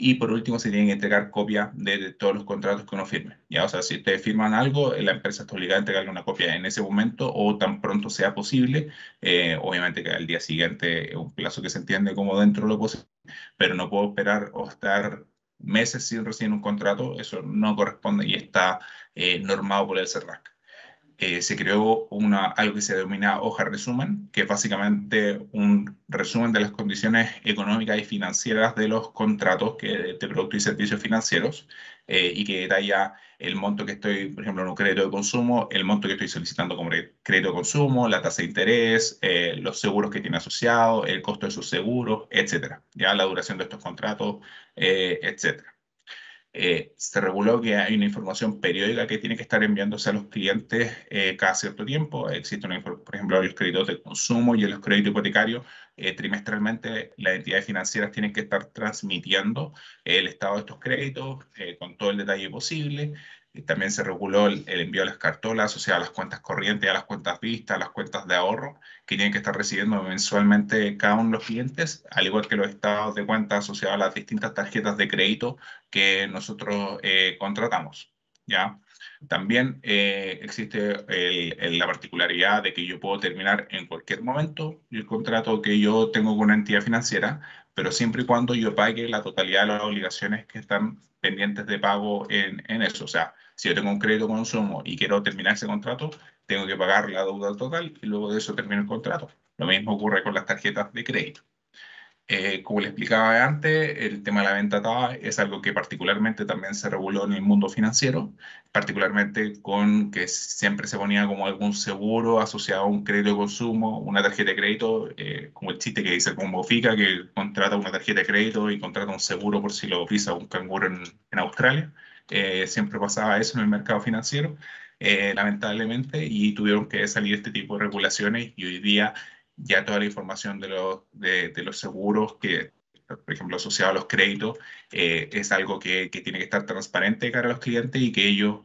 Y por último, se tienen que entregar copia de todos los contratos que uno firme. ¿Ya? O sea, si ustedes firman algo, la empresa está obligada a entregarle una copia en ese momento o tan pronto sea posible. Obviamente que al día siguiente es un plazo que se entiende como dentro de lo posible, pero no puedo esperar o estar meses sin recibir un contrato. Eso no corresponde y está normado por el CERNAC. Se creó algo que se denomina hoja resumen, que es básicamente un resumen de las condiciones económicas y financieras de los contratos de productos y servicios financieros, y que detalla el monto que estoy, por ejemplo, en un crédito de consumo, el monto que estoy solicitando como crédito de consumo, la tasa de interés, los seguros que tiene asociado, el costo de sus seguros, etcétera, ya la duración de estos contratos, etcétera. Se reguló que hay una información periódica que tiene que estar enviándose a los clientes cada cierto tiempo. Existe por ejemplo, en los créditos de consumo y en los créditos hipotecarios, trimestralmente las entidades financieras tienen que estar transmitiendo el estado de estos créditos con todo el detalle posible. También se reguló el envío de las cartolas asociadas a las cuentas corrientes, a las cuentas vistas, a las cuentas de ahorro, que tienen que estar recibiendo mensualmente cada uno de los clientes, al igual que los estados de cuenta asociados a las distintas tarjetas de crédito que nosotros contratamos, ¿ya? También existe la particularidad de que yo puedo terminar en cualquier momento el contrato que yo tengo con una entidad financiera, pero siempre y cuando yo pague la totalidad de las obligaciones que están pendientes de pago en eso. O sea, si yo tengo un crédito de consumo y quiero terminar ese contrato, tengo que pagar la deuda total y luego de eso termino el contrato. Lo mismo ocurre con las tarjetas de crédito. Como le explicaba antes, el tema de la venta TAA es algo que particularmente también se reguló en el mundo financiero, particularmente con que siempre se ponía como algún seguro asociado a un crédito de consumo, una tarjeta de crédito, como el chiste que dice como FICA, que contrata una tarjeta de crédito y contrata un seguro por si lo pisa un canguro en Australia. Siempre pasaba eso en el mercado financiero, lamentablemente, y tuvieron que salir este tipo de regulaciones y hoy día ya toda la información de los seguros que, por ejemplo, asociados a los créditos, es algo que tiene que estar transparente de cara a los clientes y que ellos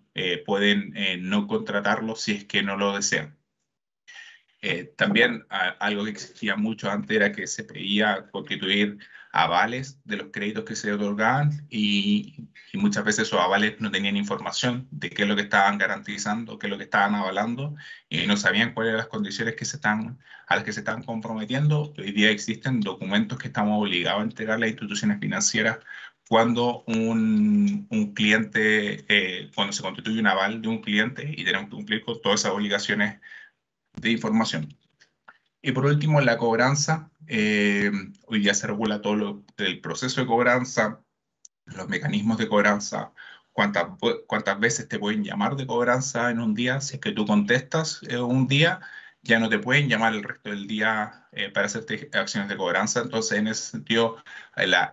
pueden no contratarlo si es que no lo desean. También algo que existía mucho antes era que se pedía constituir avales de los créditos que se otorgaban y muchas veces esos avales no tenían información de qué es lo que estaban garantizando, qué es lo que estaban avalando y no sabían cuáles eran las condiciones a las que se estaban comprometiendo. Hoy día existen documentos que estamos obligados a entregar a las instituciones financieras cuando un cliente, cuando se constituye un aval de un cliente y tenemos que cumplir con todas esas obligaciones de información. Y por último, la cobranza. Hoy día se regula el proceso de cobranza, los mecanismos de cobranza, cuántas veces te pueden llamar de cobranza en un día. Si es que tú contestas un día, ya no te pueden llamar el resto del día para hacerte acciones de cobranza. Entonces, en ese sentido,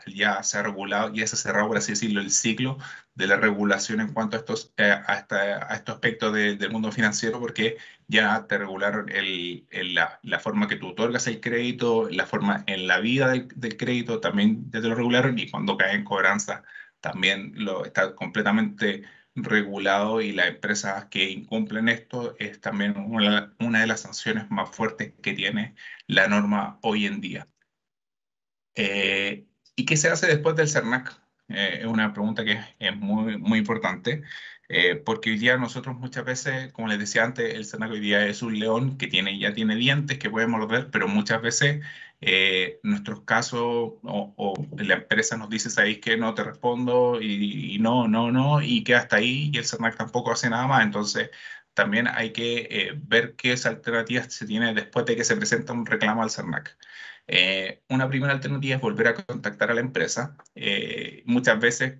ya se ha regulado, ya se ha cerrado, por así decirlo, el ciclo de la regulación en cuanto a estos aspectos del mundo financiero, porque ya te regularon la forma que tú otorgas el crédito, la forma en la vida del crédito, también ya te lo regularon, y cuando cae en cobranza también está completamente regulado y las empresas que incumplen esto es también una de las sanciones más fuertes que tiene la norma hoy en día. ¿Y qué se hace después del CERNAC? Es una pregunta que es muy, muy importante, porque hoy día nosotros muchas veces, como les decía antes, el CERNAC hoy día es un león que ya tiene dientes, que puede morder, pero muchas veces nuestros casos o la empresa nos dice, sabéis que no te respondo y no, no, no, y queda hasta ahí y el CERNAC tampoco hace nada más. Entonces, también hay que ver qué alternativas se tiene después de que se presenta un reclamo al CERNAC. Una primera alternativa es volver a contactar a la empresa. Muchas veces,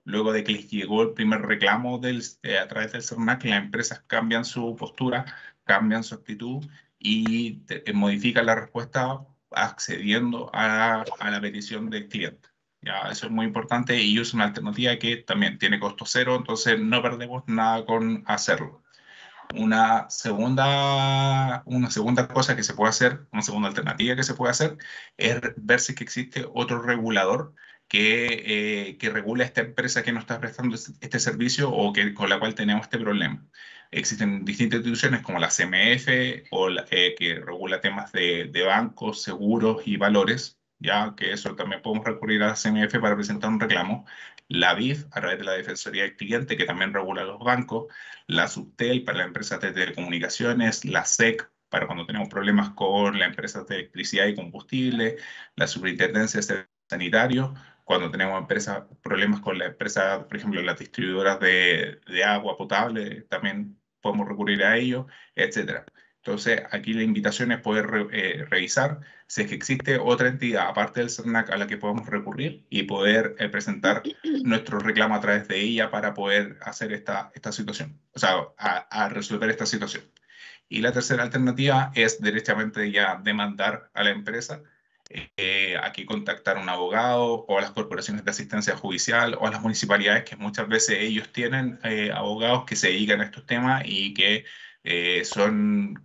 luego de que les llegó el primer reclamo a través del CERNAC, las empresas cambian su postura, cambian su actitud y modifican la respuesta accediendo a la petición del cliente. Ya, eso es muy importante y es una alternativa que también tiene costo cero, entonces no perdemos nada con hacerlo. Una segunda cosa que se puede hacer, una segunda alternativa que se puede hacer, es ver si que existe otro regulador que regula esta empresa que nos está prestando este servicio o con la cual tenemos este problema. Existen distintas instituciones como la CMF que regula temas de bancos, seguros y valores, ya que eso también podemos recurrir a la CMF para presentar un reclamo. La BIF, a través de la Defensoría del Cliente, que también regula los bancos, la Subtel para las empresas de telecomunicaciones, la SEC para cuando tenemos problemas con las empresas de electricidad y combustible, la Superintendencia de Sanitario, cuando tenemos problemas con la empresa, por ejemplo, las distribuidoras de agua potable, también podemos recurrir a ellos, etcétera. Entonces, aquí la invitación es poder revisar si es que existe otra entidad, aparte del CERNAC, a la que podemos recurrir y poder presentar nuestro reclamo a través de ella para poder hacer esta situación, o sea, a resolver esta situación. Y la tercera alternativa es derechamente ya demandar a la empresa, aquí contactar a un abogado o a las corporaciones de asistencia judicial o a las municipalidades, que muchas veces ellos tienen abogados que se dedican a estos temas y que son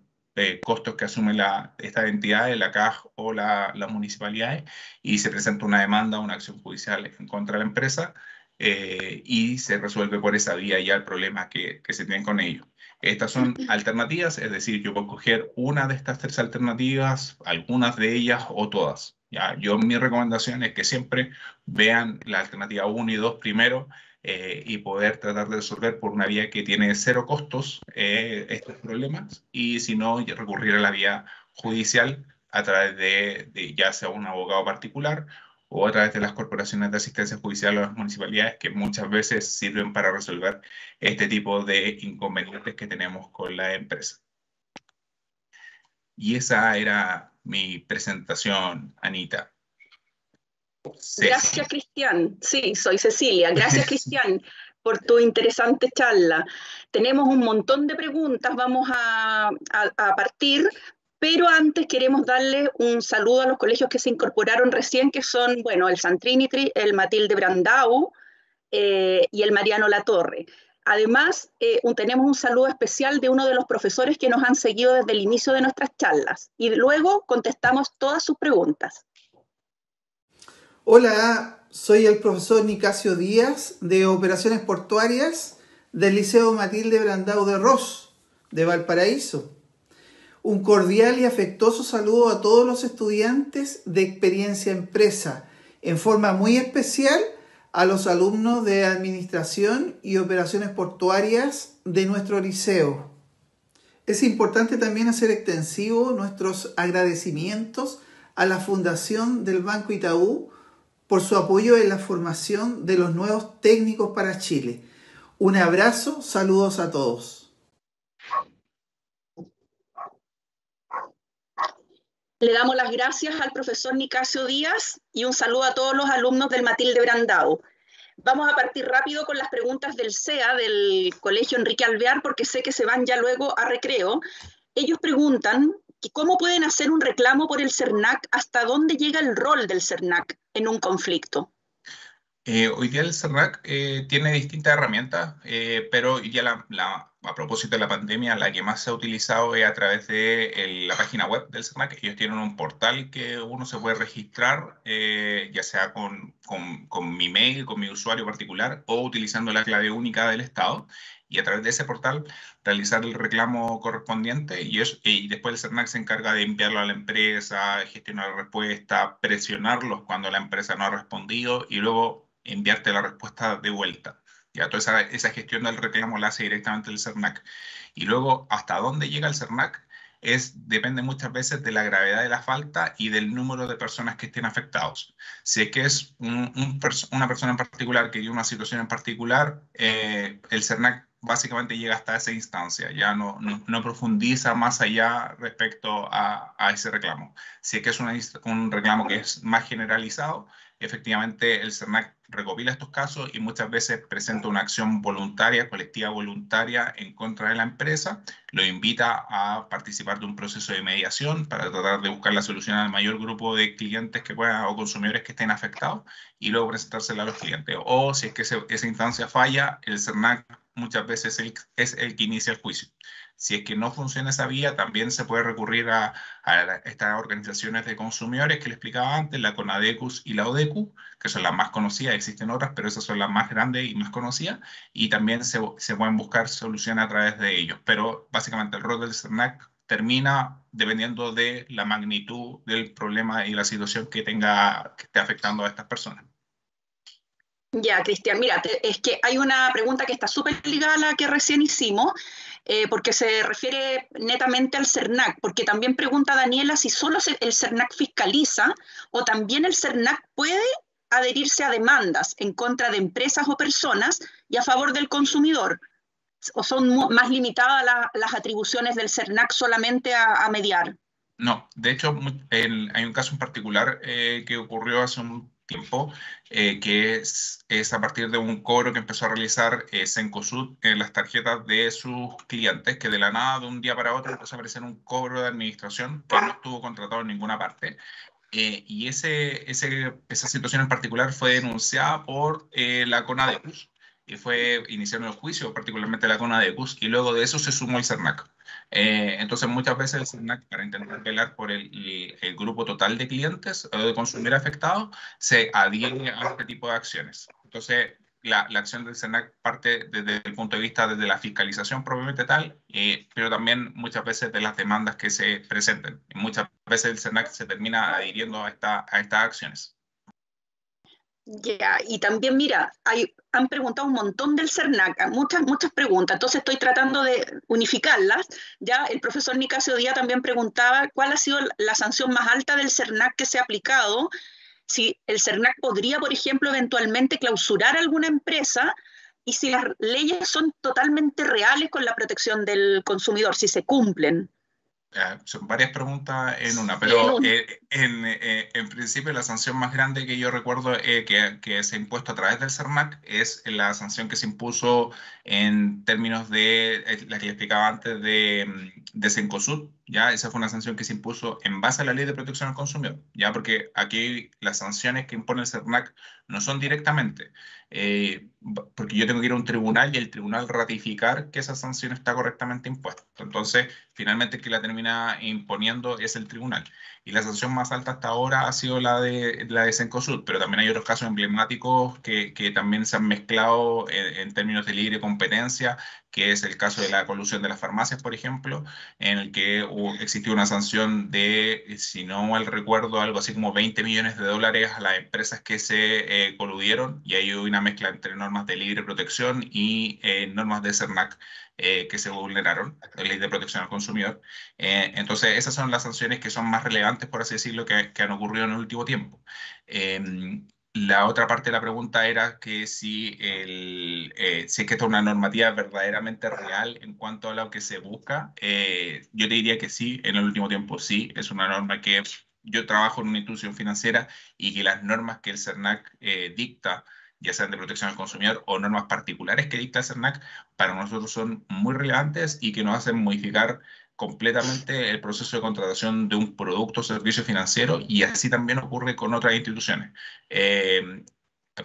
costos que asumen estas entidades, la CAJ o las municipalidades, y se presenta una demanda, una acción judicial en contra de la empresa, y se resuelve por esa vía ya el problema que se tienen con ellos. Estas son alternativas, es decir, yo puedo coger una de estas tres alternativas, algunas de ellas o todas. ¿Ya? Mi recomendación es que siempre vean la alternativa 1 y 2 primero, y poder tratar de resolver por una vía que tiene cero costos estos problemas, y si no, recurrir a la vía judicial a través de ya sea un abogado particular o a través de las corporaciones de asistencia judicial o las municipalidades, que muchas veces sirven para resolver este tipo de inconvenientes que tenemos con la empresa. Y esa era mi presentación, Anita. Gracias, Cristian. Sí, soy Cecilia. Gracias, Cristian, por tu interesante charla. Tenemos un montón de preguntas, vamos a partir, pero antes queremos darle un saludo a los colegios que se incorporaron recién, que son, bueno, el San Trinity, el Matilde Brandau y el Mariano Latorre. Además, tenemos un saludo especial de uno de los profesores que nos han seguido desde el inicio de nuestras charlas, y luego contestamos todas sus preguntas. Hola, soy el profesor Nicasio Díaz de Operaciones Portuarias del Liceo Matilde Brandau de Ros, de Valparaíso. Un cordial y afectuoso saludo a todos los estudiantes de Experiencia Empresa, en forma muy especial a los alumnos de Administración y Operaciones Portuarias de nuestro liceo. Es importante también hacer extensivo nuestros agradecimientos a la Fundación del Banco Itaú por su apoyo en la formación de los nuevos técnicos para Chile. Un abrazo, saludos a todos. Le damos las gracias al profesor Nicasio Díaz y un saludo a todos los alumnos del Matilde Brandau. Vamos a partir rápido con las preguntas del CEA, del Colegio Enrique Alvear, porque sé que se van ya luego a recreo. Ellos preguntan cómo pueden hacer un reclamo por el CERNAC, hasta dónde llega el rol del CERNAC en un conflicto. Hoy día el CERNAC tiene distintas herramientas, pero ya a propósito de la pandemia, la que más se ha utilizado es a través de la página web del CERNAC. Ellos tienen un portal que uno se puede registrar, ya sea con mi mail, con mi usuario particular, o utilizando la clave única del Estado, y a través de ese portal realizar el reclamo correspondiente, y después el CERNAC se encarga de enviarlo a la empresa, gestionar la respuesta, presionarlos cuando la empresa no ha respondido, y luego enviarte la respuesta de vuelta. Ya toda esa gestión del reclamo la hace directamente el CERNAC. Y luego, hasta dónde llega el CERNAC depende muchas veces de la gravedad de la falta y del número de personas que estén afectados. Si es que es una persona en particular que tiene una situación en particular, el CERNAC básicamente llega hasta esa instancia, ya no profundiza más allá respecto a ese reclamo. Si es que es un reclamo que es más generalizado, efectivamente el CERNAC recopila estos casos y muchas veces presenta una acción voluntaria, colectiva voluntaria en contra de la empresa, lo invita a participar de un proceso de mediación para tratar de buscar la solución al mayor grupo de clientes que puedan o consumidores que estén afectados, y luego presentársela a los clientes. O si es que esa instancia falla, el CERNAC muchas veces es el que inicia el juicio. Si es que no funciona esa vía, también se puede recurrir a estas organizaciones de consumidores que le explicaba antes, la CONADECUS y la ODECU, que son las más conocidas. Existen otras, pero esas son las más grandes y más conocidas, y también se pueden buscar soluciones a través de ellos. Pero básicamente el rol del CERNAC termina dependiendo de la magnitud del problema y la situación que esté afectando a estas personas. Ya, Cristian, mira, es que hay una pregunta que está súper ligada a la que recién hicimos, porque se refiere netamente al CERNAC, porque también pregunta Daniela si solo el CERNAC fiscaliza o también el CERNAC puede adherirse a demandas en contra de empresas o personas y a favor del consumidor, o son más limitadas las atribuciones del CERNAC solamente a mediar. No, de hecho hay un caso en particular que ocurrió hace un tiempo, que es a partir de un cobro que empezó a realizar Cencosud en las tarjetas de sus clientes, que de la nada, de un día para otro, empezó a aparecer un cobro de administración que no estuvo contratado en ninguna parte. Y esa situación en particular fue denunciada por la CONADECUS, y iniciaron el juicio, particularmente la CONADECUS, y luego de eso se sumó el CERNAC. Entonces, muchas veces el CERNAC, para intentar velar por el grupo total de clientes o de consumidores afectados, se adhiere a este tipo de acciones. Entonces, la acción del CERNAC parte desde el punto de vista desde la fiscalización propiamente tal, pero también muchas veces de las demandas que se presenten. Y muchas veces el CERNAC se termina adhiriendo a estas acciones. Ya, y también, mira, han preguntado un montón del CERNAC, muchas preguntas, entonces estoy tratando de unificarlas. Ya el profesor Nicasio Díaz también preguntaba cuál ha sido la sanción más alta del CERNAC que se ha aplicado, si el CERNAC podría, por ejemplo, eventualmente clausurar alguna empresa, y si las leyes son totalmente reales con la protección del consumidor, si se cumplen. Son varias preguntas en una, pero en principio la sanción más grande que yo recuerdo que se ha impuesto a través del CERNAC es la sanción que se impuso en términos de la que le explicaba antes de Cencosud. ¿Ya? Esa fue una sanción que se impuso en base a la Ley de Protección al Consumidor, ¿ya? Porque aquí las sanciones que impone el CERNAC no son directamente, porque yo tengo que ir a un tribunal y el tribunal ratificar que esa sanción está correctamente impuesta. Entonces, finalmente el que la termina imponiendo es el tribunal. Y la sanción más alta hasta ahora ha sido la de Cencosud, pero también hay otros casos emblemáticos que también se han mezclado en términos de libre competencia, que es el caso de la colusión de las farmacias, por ejemplo, en el que existió una sanción de, si no mal recuerdo, algo así como $20 millones a las empresas que se coludieron, y ahí hubo una mezcla entre normas de libre protección y normas de CERNAC que se vulneraron, la Ley de Protección al Consumidor. Entonces, esas son las sanciones que son más relevantes, por así decirlo, que han ocurrido en el último tiempo. La otra parte de la pregunta era que si es que esta es una normativa verdaderamente real en cuanto a lo que se busca. Yo te diría que sí, en el último tiempo sí, es una norma que yo trabajo en una institución financiera, y que las normas que el CERNAC dicta, ya sean de protección al consumidor o normas particulares que dicta el CERNAC, para nosotros son muy relevantes y que nos hacen modificar completamente el proceso de contratación de un producto o servicio financiero, y así también ocurre con otras instituciones.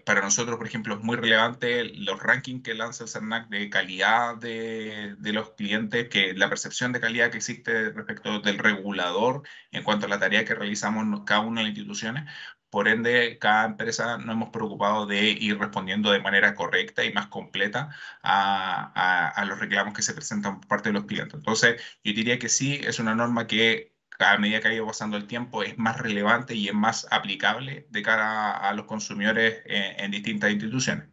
para nosotros, por ejemplo, es muy relevante los rankings que lanza el CERNAC de calidad de los clientes, que la percepción de calidad que existe respecto del regulador en cuanto a la tarea que realizamos cada una de las instituciones. Por ende, cada empresa nos hemos preocupado de ir respondiendo de manera correcta y más completa a los reclamos que se presentan por parte de los clientes. Entonces, yo diría que sí, es una norma que a medida que ha ido pasando el tiempo es más relevante y es más aplicable de cara a los consumidores en distintas instituciones.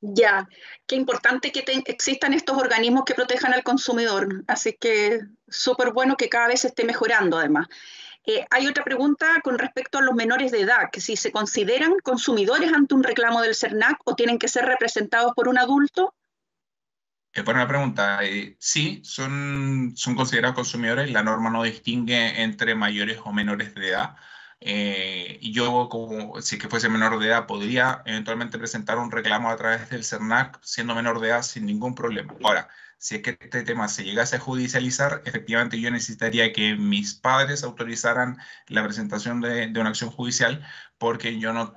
Ya, qué importante que existan estos organismos que protejan al consumidor, así que súper bueno que cada vez se esté mejorando además. Hay otra pregunta con respecto a los menores de edad, que si se consideran consumidores ante un reclamo del CERNAC o tienen que ser representados por un adulto. Es buena pregunta. Sí, son considerados consumidores. La norma no distingue entre mayores o menores de edad. Y yo, como si es que fuese menor de edad, podría eventualmente presentar un reclamo a través del CERNAC siendo menor de edad sin ningún problema. Ahora, si es que este tema se llegase a judicializar, efectivamente yo necesitaría que mis padres autorizaran la presentación de una acción judicial, porque yo no,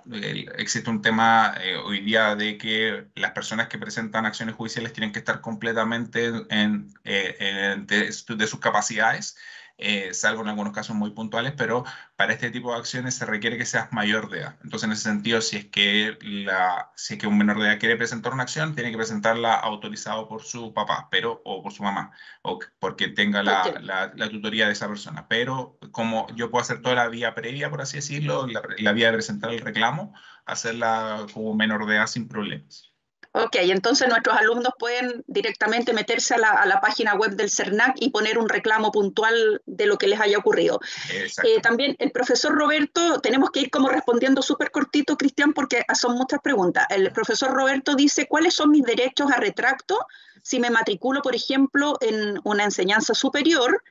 existe un tema hoy día de que las personas que presentan acciones judiciales tienen que estar completamente de sus capacidades, salvo en algunos casos muy puntuales, pero para este tipo de acciones se requiere que seas mayor de edad. Entonces, en ese sentido, si es que un menor de edad quiere presentar una acción, tiene que presentarla autorizado por su papá, o por su mamá, o porque tenga Okay. la tutoría de esa persona. Pero como yo puedo hacer toda la vía previa, por así decirlo, la vía de presentar el reclamo, hacerla como menor de edad sin problemas. Ok, entonces nuestros alumnos pueden directamente meterse a la página web del CERNAC y poner un reclamo puntual de lo que les haya ocurrido. Exacto. También el profesor Roberto, tenemos que ir como respondiendo súper cortito, Cristian, porque son muchas preguntas. El profesor Roberto dice, ¿cuáles son mis derechos a retracto si me matriculo, por ejemplo, en una enseñanza superior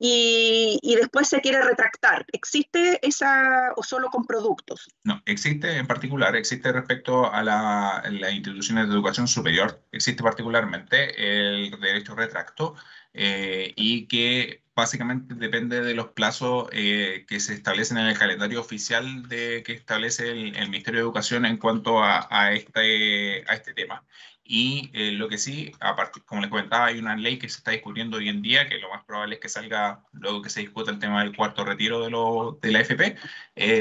y después se quiere retractar? ¿Existe esa o solo con productos? No, existe en particular, existe respecto a las instituciones de educación superior, existe particularmente el derecho retracto, y que básicamente depende de los plazos que se establecen en el calendario oficial que establece el Ministerio de Educación en cuanto a este tema. Y lo que sí, aparte, como les comentaba, hay una ley que se está discutiendo hoy en día, que lo más probable es que salga luego que se discuta el tema del cuarto retiro de la AFP,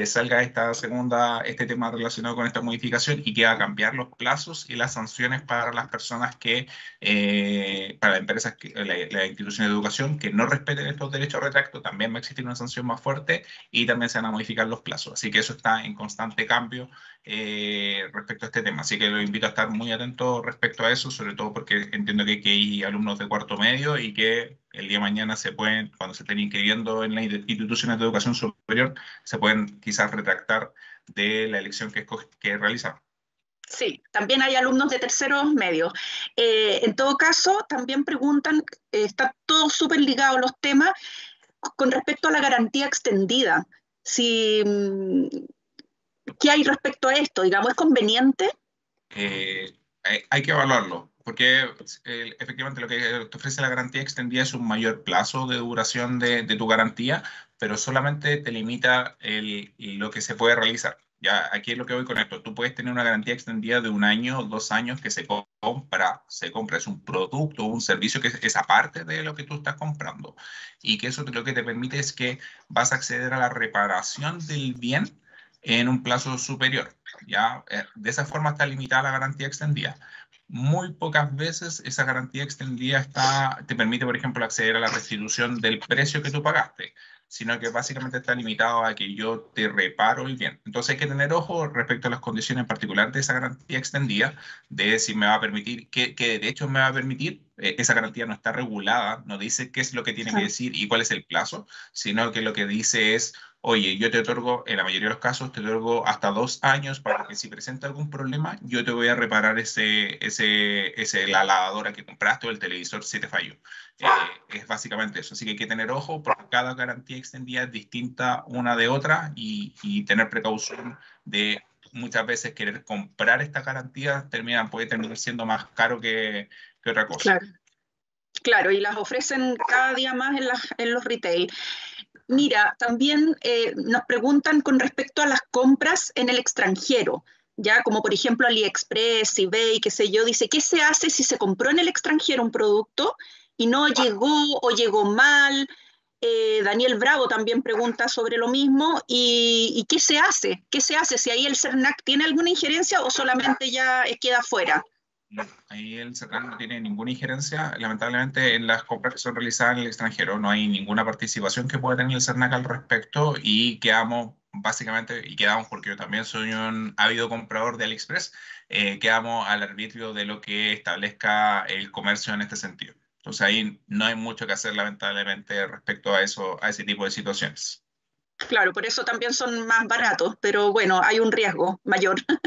salga este tema relacionado con esta modificación y que va a cambiar los plazos y las sanciones para las personas para las empresas, las instituciones de educación que no respeten estos derechos de retracto. También va a existir una sanción más fuerte y también se van a modificar los plazos. Así que eso está en constante cambio respecto a este tema. Así que los invito a estar muy atentos respecto a eso, sobre todo porque entiendo que hay alumnos de cuarto medio y que el día de mañana cuando se estén inscribiendo en las instituciones de educación superior, se pueden quizás retractar de la elección que realizaron. Sí, también hay alumnos de terceros medios. En todo caso, también preguntan, está todo súper ligado los temas, con respecto a la garantía extendida. Si, ¿qué hay respecto a esto? Digamos, ¿es conveniente? Hay que evaluarlo, porque efectivamente lo que te ofrece la garantía extendida es un mayor plazo de duración de tu garantía, pero solamente te limita lo que se puede realizar. Ya, aquí es lo que voy con esto. Tú puedes tener una garantía extendida de 1 año o 2 años que se compra, es un producto o un servicio que es aparte de lo que tú estás comprando. Y que eso lo que te permite es que vas a acceder a la reparación del bien en un plazo superior. ¿Ya? De esa forma está limitada la garantía extendida. Muy pocas veces esa garantía extendida te permite, por ejemplo, acceder a la restitución del precio que tú pagaste, sino que básicamente está limitado a que yo te reparo el bien. Entonces hay que tener ojo respecto a las condiciones en particular de esa garantía extendida, de si me va a permitir, qué derechos me va a permitir. Esa garantía no está regulada, no dice qué es lo que tiene que decir y cuál es el plazo, sino que lo que dice es, oye, yo te otorgo, en la mayoría de los casos, te otorgo hasta 2 años para que si presenta algún problema, yo te voy a reparar la lavadora que compraste o el televisor si te falló. Es básicamente eso. Así que hay que tener ojo porque cada garantía extendida es distinta una de otra y tener precaución de muchas veces querer comprar esta garantía puede terminar siendo más caro que otra cosa. Claro, claro, y las ofrecen cada día más en los retail. Mira, también nos preguntan con respecto a las compras en el extranjero, ya como por ejemplo AliExpress, eBay, qué sé yo, dice, ¿qué se hace si se compró en el extranjero un producto y no llegó o llegó mal? Daniel Bravo también pregunta sobre lo mismo, ¿y qué se hace? ¿Qué se hace? Si ahí el CERNAC tiene alguna injerencia o solamente ya queda fuera. Ahí el CERNAC no tiene ninguna injerencia, lamentablemente, en las compras que son realizadas en el extranjero. No hay ninguna participación que pueda tener el CERNAC al respecto y quedamos, básicamente, y quedamos porque yo también soy un ávido comprador de AliExpress, quedamos al arbitrio de lo que establezca el comercio en este sentido. Entonces ahí no hay mucho que hacer, lamentablemente, respecto a eso, a ese tipo de situaciones. Claro, por eso también son más baratos, pero bueno, hay un riesgo mayor. Hay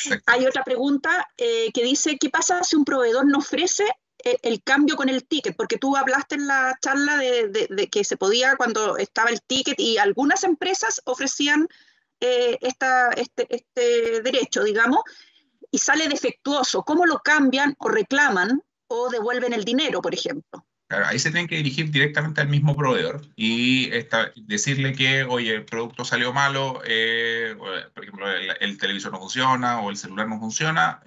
Exactamente. otra pregunta que dice, ¿qué pasa si un proveedor no ofrece el cambio con el ticket? Porque tú hablaste en la charla de que se podía cuando estaba el ticket y algunas empresas ofrecían este derecho, digamos, y sale defectuoso. ¿Cómo lo cambian o reclaman o devuelven el dinero, por ejemplo? Claro, ahí se tienen que dirigir directamente al mismo proveedor y decirle que, oye, el producto salió malo, por ejemplo, el televisor no funciona o el celular no funciona,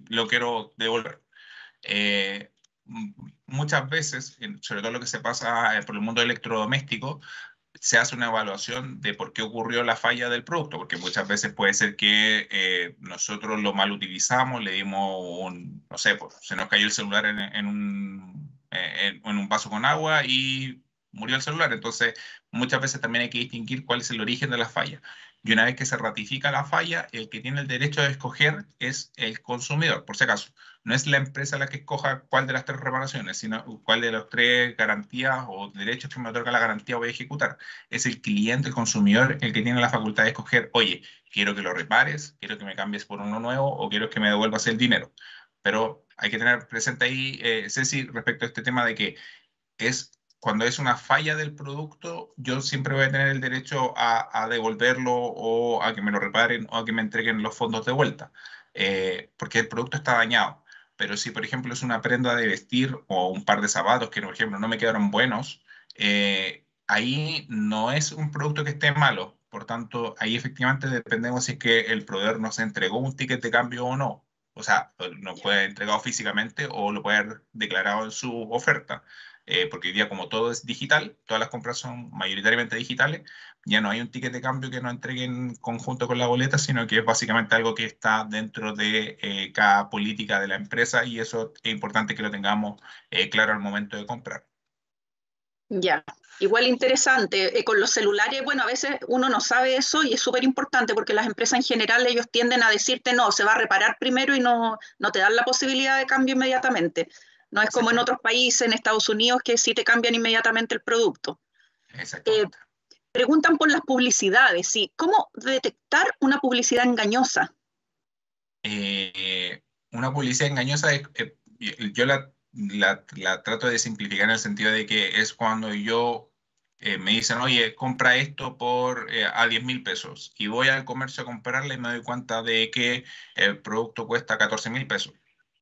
lo quiero devolver. Eh, Muchas veces, sobre todo lo que se pasa por el mundo electrodoméstico, se hace una evaluación de por qué ocurrió la falla del producto, porque muchas veces puede ser que nosotros lo mal utilizamos, le dimos un, no sé, pues, se nos cayó el celular en un vaso con agua y murió el celular. Entonces, muchas veces también hay que distinguir cuál es el origen de la falla. Y una vez que se ratifica la falla, el que tiene el derecho de escoger es el consumidor, por si acaso. No es la empresa la que escoja cuál de las tres reparaciones, sino cuál de las tres garantías o derechos que me otorga la garantía voy a ejecutar. Es el cliente, el consumidor, el que tiene la facultad de escoger, oye, quiero que lo repares, quiero que me cambies por uno nuevo o quiero que me devuelvas el dinero. Pero hay que tener presente ahí, Ceci, respecto a este tema de que cuando es una falla del producto, yo siempre voy a tener el derecho a devolverlo o a que me lo reparen o a que me entreguen los fondos de vuelta, porque el producto está dañado. Pero si, por ejemplo, es una prenda de vestir o un par de zapatos que, por ejemplo, no me quedaron buenos, ahí no es un producto que esté malo. Por tanto, ahí efectivamente dependemos si es que el proveedor nos entregó un ticket de cambio o no. O sea, nos puede haber entregado físicamente o lo puede haber declarado en su oferta. Porque hoy día como todo es digital, todas las compras son mayoritariamente digitales, ya no hay un ticket de cambio que nos entreguen en conjunto con la boleta, sino que es básicamente algo que está dentro de cada política de la empresa y eso es importante que lo tengamos claro al momento de comprar. Ya, igual interesante. Con los celulares, bueno, a veces uno no sabe eso y es súper importante porque las empresas en general ellos tienden a decirte no, se va a reparar primero y no te dan la posibilidad de cambio inmediatamente. No es como en otros países, en Estados Unidos, que sí te cambian inmediatamente el producto. Eh, Exactamente. Preguntan por las publicidades, ¿sí? ¿Cómo detectar una publicidad engañosa? Una publicidad engañosa, yo la trato de simplificar en el sentido de que es cuando me dicen, oye, compra esto a 10.000 pesos y voy al comercio a comprarla y me doy cuenta de que el producto cuesta 14.000 pesos,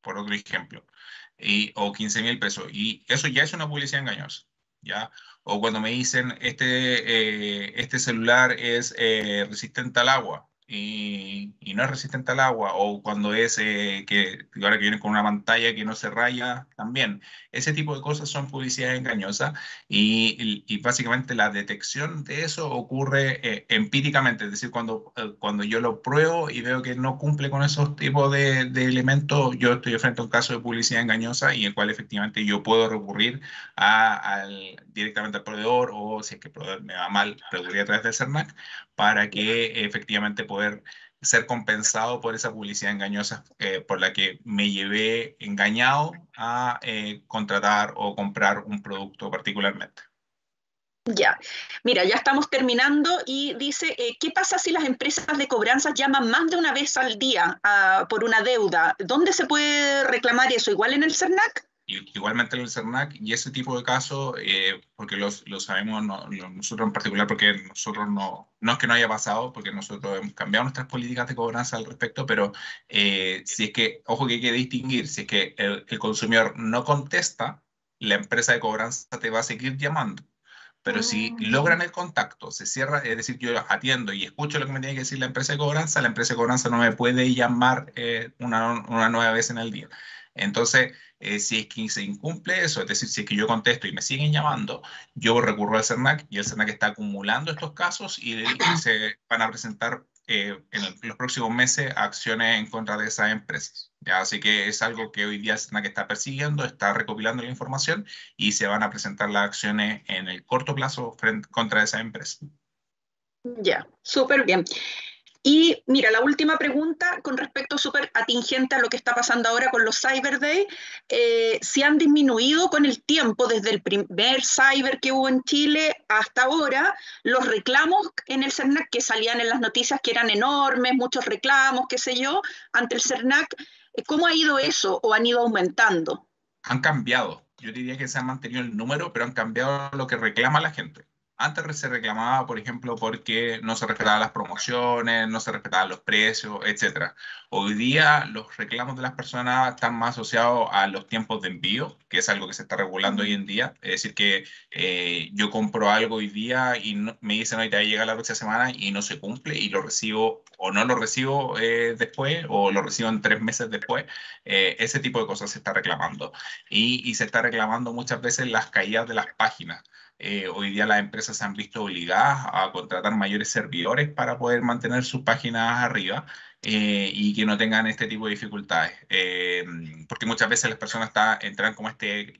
por otro ejemplo, o 15.000 pesos. Y eso ya es una publicidad engañosa, ¿ya? O cuando me dicen, este celular es resistente al agua y no es resistente al agua, o cuando que ahora que viene con una pantalla que no se raya, también. Ese tipo de cosas son publicidad engañosa y básicamente la detección de eso ocurre empíricamente, es decir, cuando yo lo pruebo y veo que no cumple con esos tipos de elementos, yo estoy frente a un caso de publicidad engañosa y el cual efectivamente yo puedo recurrir directamente al proveedor o si es que el proveedor me va mal, recurrir a través del CERNAC para que efectivamente poder ser compensado por esa publicidad engañosa por la que me llevé engañado a contratar o comprar un producto particularmente. Ya, mira, ya estamos terminando y dice, ¿qué pasa si las empresas de cobranzas llaman más de una vez al día por una deuda? ¿Dónde se puede reclamar eso? ¿Igual en el CERNAC? Igualmente en el CERNAC y ese tipo de casos, porque lo sabemos nosotros en particular, porque nosotros no es que no haya pasado, porque nosotros hemos cambiado nuestras políticas de cobranza al respecto, pero si es que, ojo que hay que distinguir, si es que el consumidor no contesta, la empresa de cobranza te va a seguir llamando. Pero si logran el contacto, se cierra, es decir, yo atiendo y escucho lo que me tiene que decir la empresa de cobranza no me puede llamar una nueva vez en el día. Entonces, si es que se incumple eso, es decir, si es que yo contesto y me siguen llamando, yo recurro al CERNAC y el CERNAC está acumulando estos casos y se van a presentar en los próximos meses acciones en contra de esas empresas. ¿Ya? Así que es algo que hoy día el CERNAC está persiguiendo, está recopilando la información y se van a presentar las acciones en el corto plazo contra esa empresa. Ya, súper bien. Y mira, la última pregunta con respecto súper atingente a lo que está pasando ahora con los Cyber Day, si han disminuido con el tiempo desde el primer cyber que hubo en Chile hasta ahora, los reclamos en el CERNAC que salían en las noticias que eran enormes, muchos reclamos, qué sé yo, ante el CERNAC, ¿cómo ha ido eso o han ido aumentando? Han cambiado. Yo diría que se ha mantenido el número, pero han cambiado lo que reclama la gente. Antes se reclamaba, por ejemplo, porque no se respetaban las promociones, no se respetaban los precios, etc. Hoy día los reclamos de las personas están más asociados a los tiempos de envío, que es algo que se está regulando hoy en día. Es decir, que yo compro algo hoy día y me dicen hoy te va a llegar la próxima semana y no se cumple y lo recibo o no lo recibo después o lo recibo en 3 meses después. Ese tipo de cosas se está reclamando. Y se está reclamando muchas veces las caídas de las páginas. Hoy día las empresas se han visto obligadas a contratar mayores servidores para poder mantener sus páginas arriba y que no tengan este tipo de dificultades. Porque muchas veces las personas entran como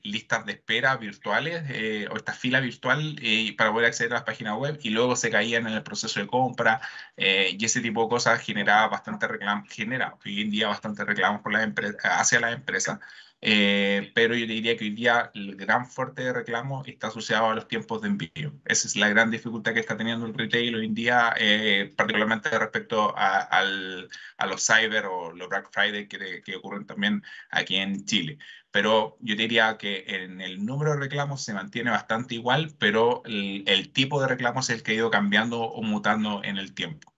listas de espera virtuales o esta fila virtual para poder acceder a las páginas web y luego se caían en el proceso de compra y ese tipo de cosas genera hoy en día bastante reclamos por hacia las empresas. Pero yo diría que hoy día el gran fuerte de reclamo está asociado a los tiempos de envío. Esa es la gran dificultad que está teniendo el retail hoy en día, particularmente respecto a los Cyber o los Black Friday que ocurren también aquí en Chile. Pero yo diría que en el número de reclamos se mantiene bastante igual, pero el tipo de reclamos es el que ha ido cambiando o mutando en el tiempo.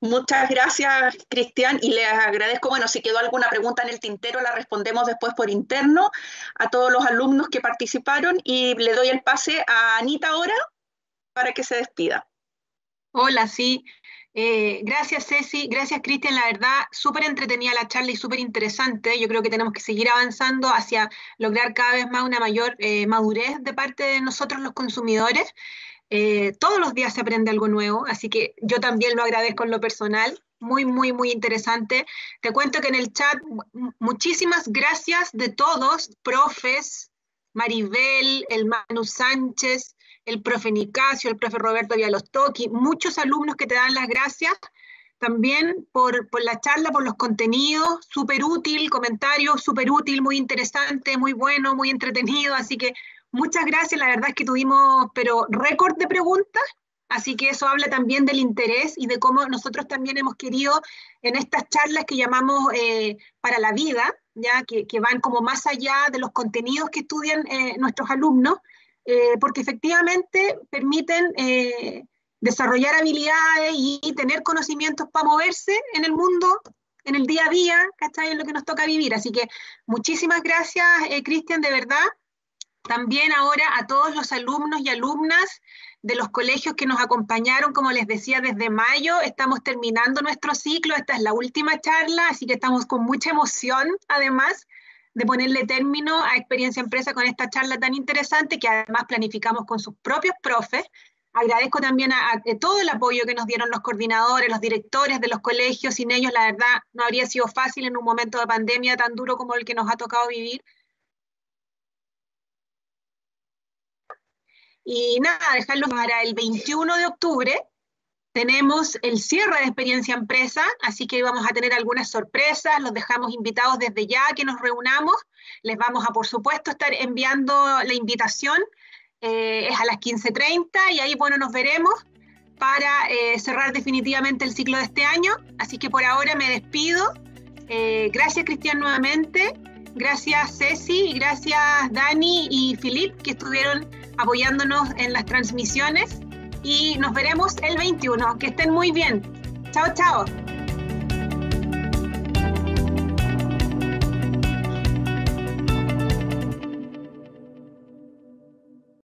Muchas gracias, Cristian, y les agradezco. Bueno, si quedó alguna pregunta en el tintero, la respondemos después por interno a todos los alumnos que participaron y le doy el pase a Anita ahora para que se despida. Hola, sí. Gracias, Ceci. Gracias, Cristian. La verdad, súper entretenida la charla y súper interesante. Yo creo que tenemos que seguir avanzando hacia lograr cada vez más una mayor madurez de parte de nosotros los consumidores. Todos los días se aprende algo nuevo, así que yo también lo agradezco en lo personal. Muy, muy, muy interesante. Te cuento que en el chat, muchísimas gracias de todos, profes, Maribel, el Manu Sánchez, el profe Nicasio, el profe Roberto Vialostoki, muchos alumnos que te dan las gracias también por la charla, por los contenidos, súper útil, comentarios súper útil, muy interesante, muy bueno, muy entretenido, así que muchas gracias. La verdad es que tuvimos, pero récord de preguntas, así que eso habla también del interés y de cómo nosotros también hemos querido en estas charlas que llamamos para la vida, ya que van como más allá de los contenidos que estudian nuestros alumnos, porque efectivamente permiten desarrollar habilidades y tener conocimientos para moverse en el mundo, en el día a día, ¿cachai? En lo que nos toca vivir. Así que muchísimas gracias, Cristian, de verdad. También ahora a todos los alumnos y alumnas de los colegios que nos acompañaron, como les decía, desde mayo. Estamos terminando nuestro ciclo, esta es la última charla, así que estamos con mucha emoción, además, de ponerle término a Experiencia Empresa con esta charla tan interesante que además planificamos con sus propios profes. Agradezco también a todo el apoyo que nos dieron los coordinadores, los directores de los colegios. Sin ellos, la verdad, no habría sido fácil en un momento de pandemia tan duro como el que nos ha tocado vivir. Y nada, dejarlos para el 21 de octubre. Tenemos el cierre de Experiencia Empresa, así que vamos a tener algunas sorpresas, los dejamos invitados desde ya a que nos reunamos. Les vamos a, por supuesto, estar enviando la invitación, es a las 15:30 y ahí, bueno, nos veremos para cerrar definitivamente el ciclo de este año. Así que por ahora me despido. Gracias, Cristian, nuevamente. Gracias, Ceci, y gracias, Dani y Filip, que estuvieron apoyándonos en las transmisiones. Y nos veremos el 21. Que estén muy bien. Chao, chao.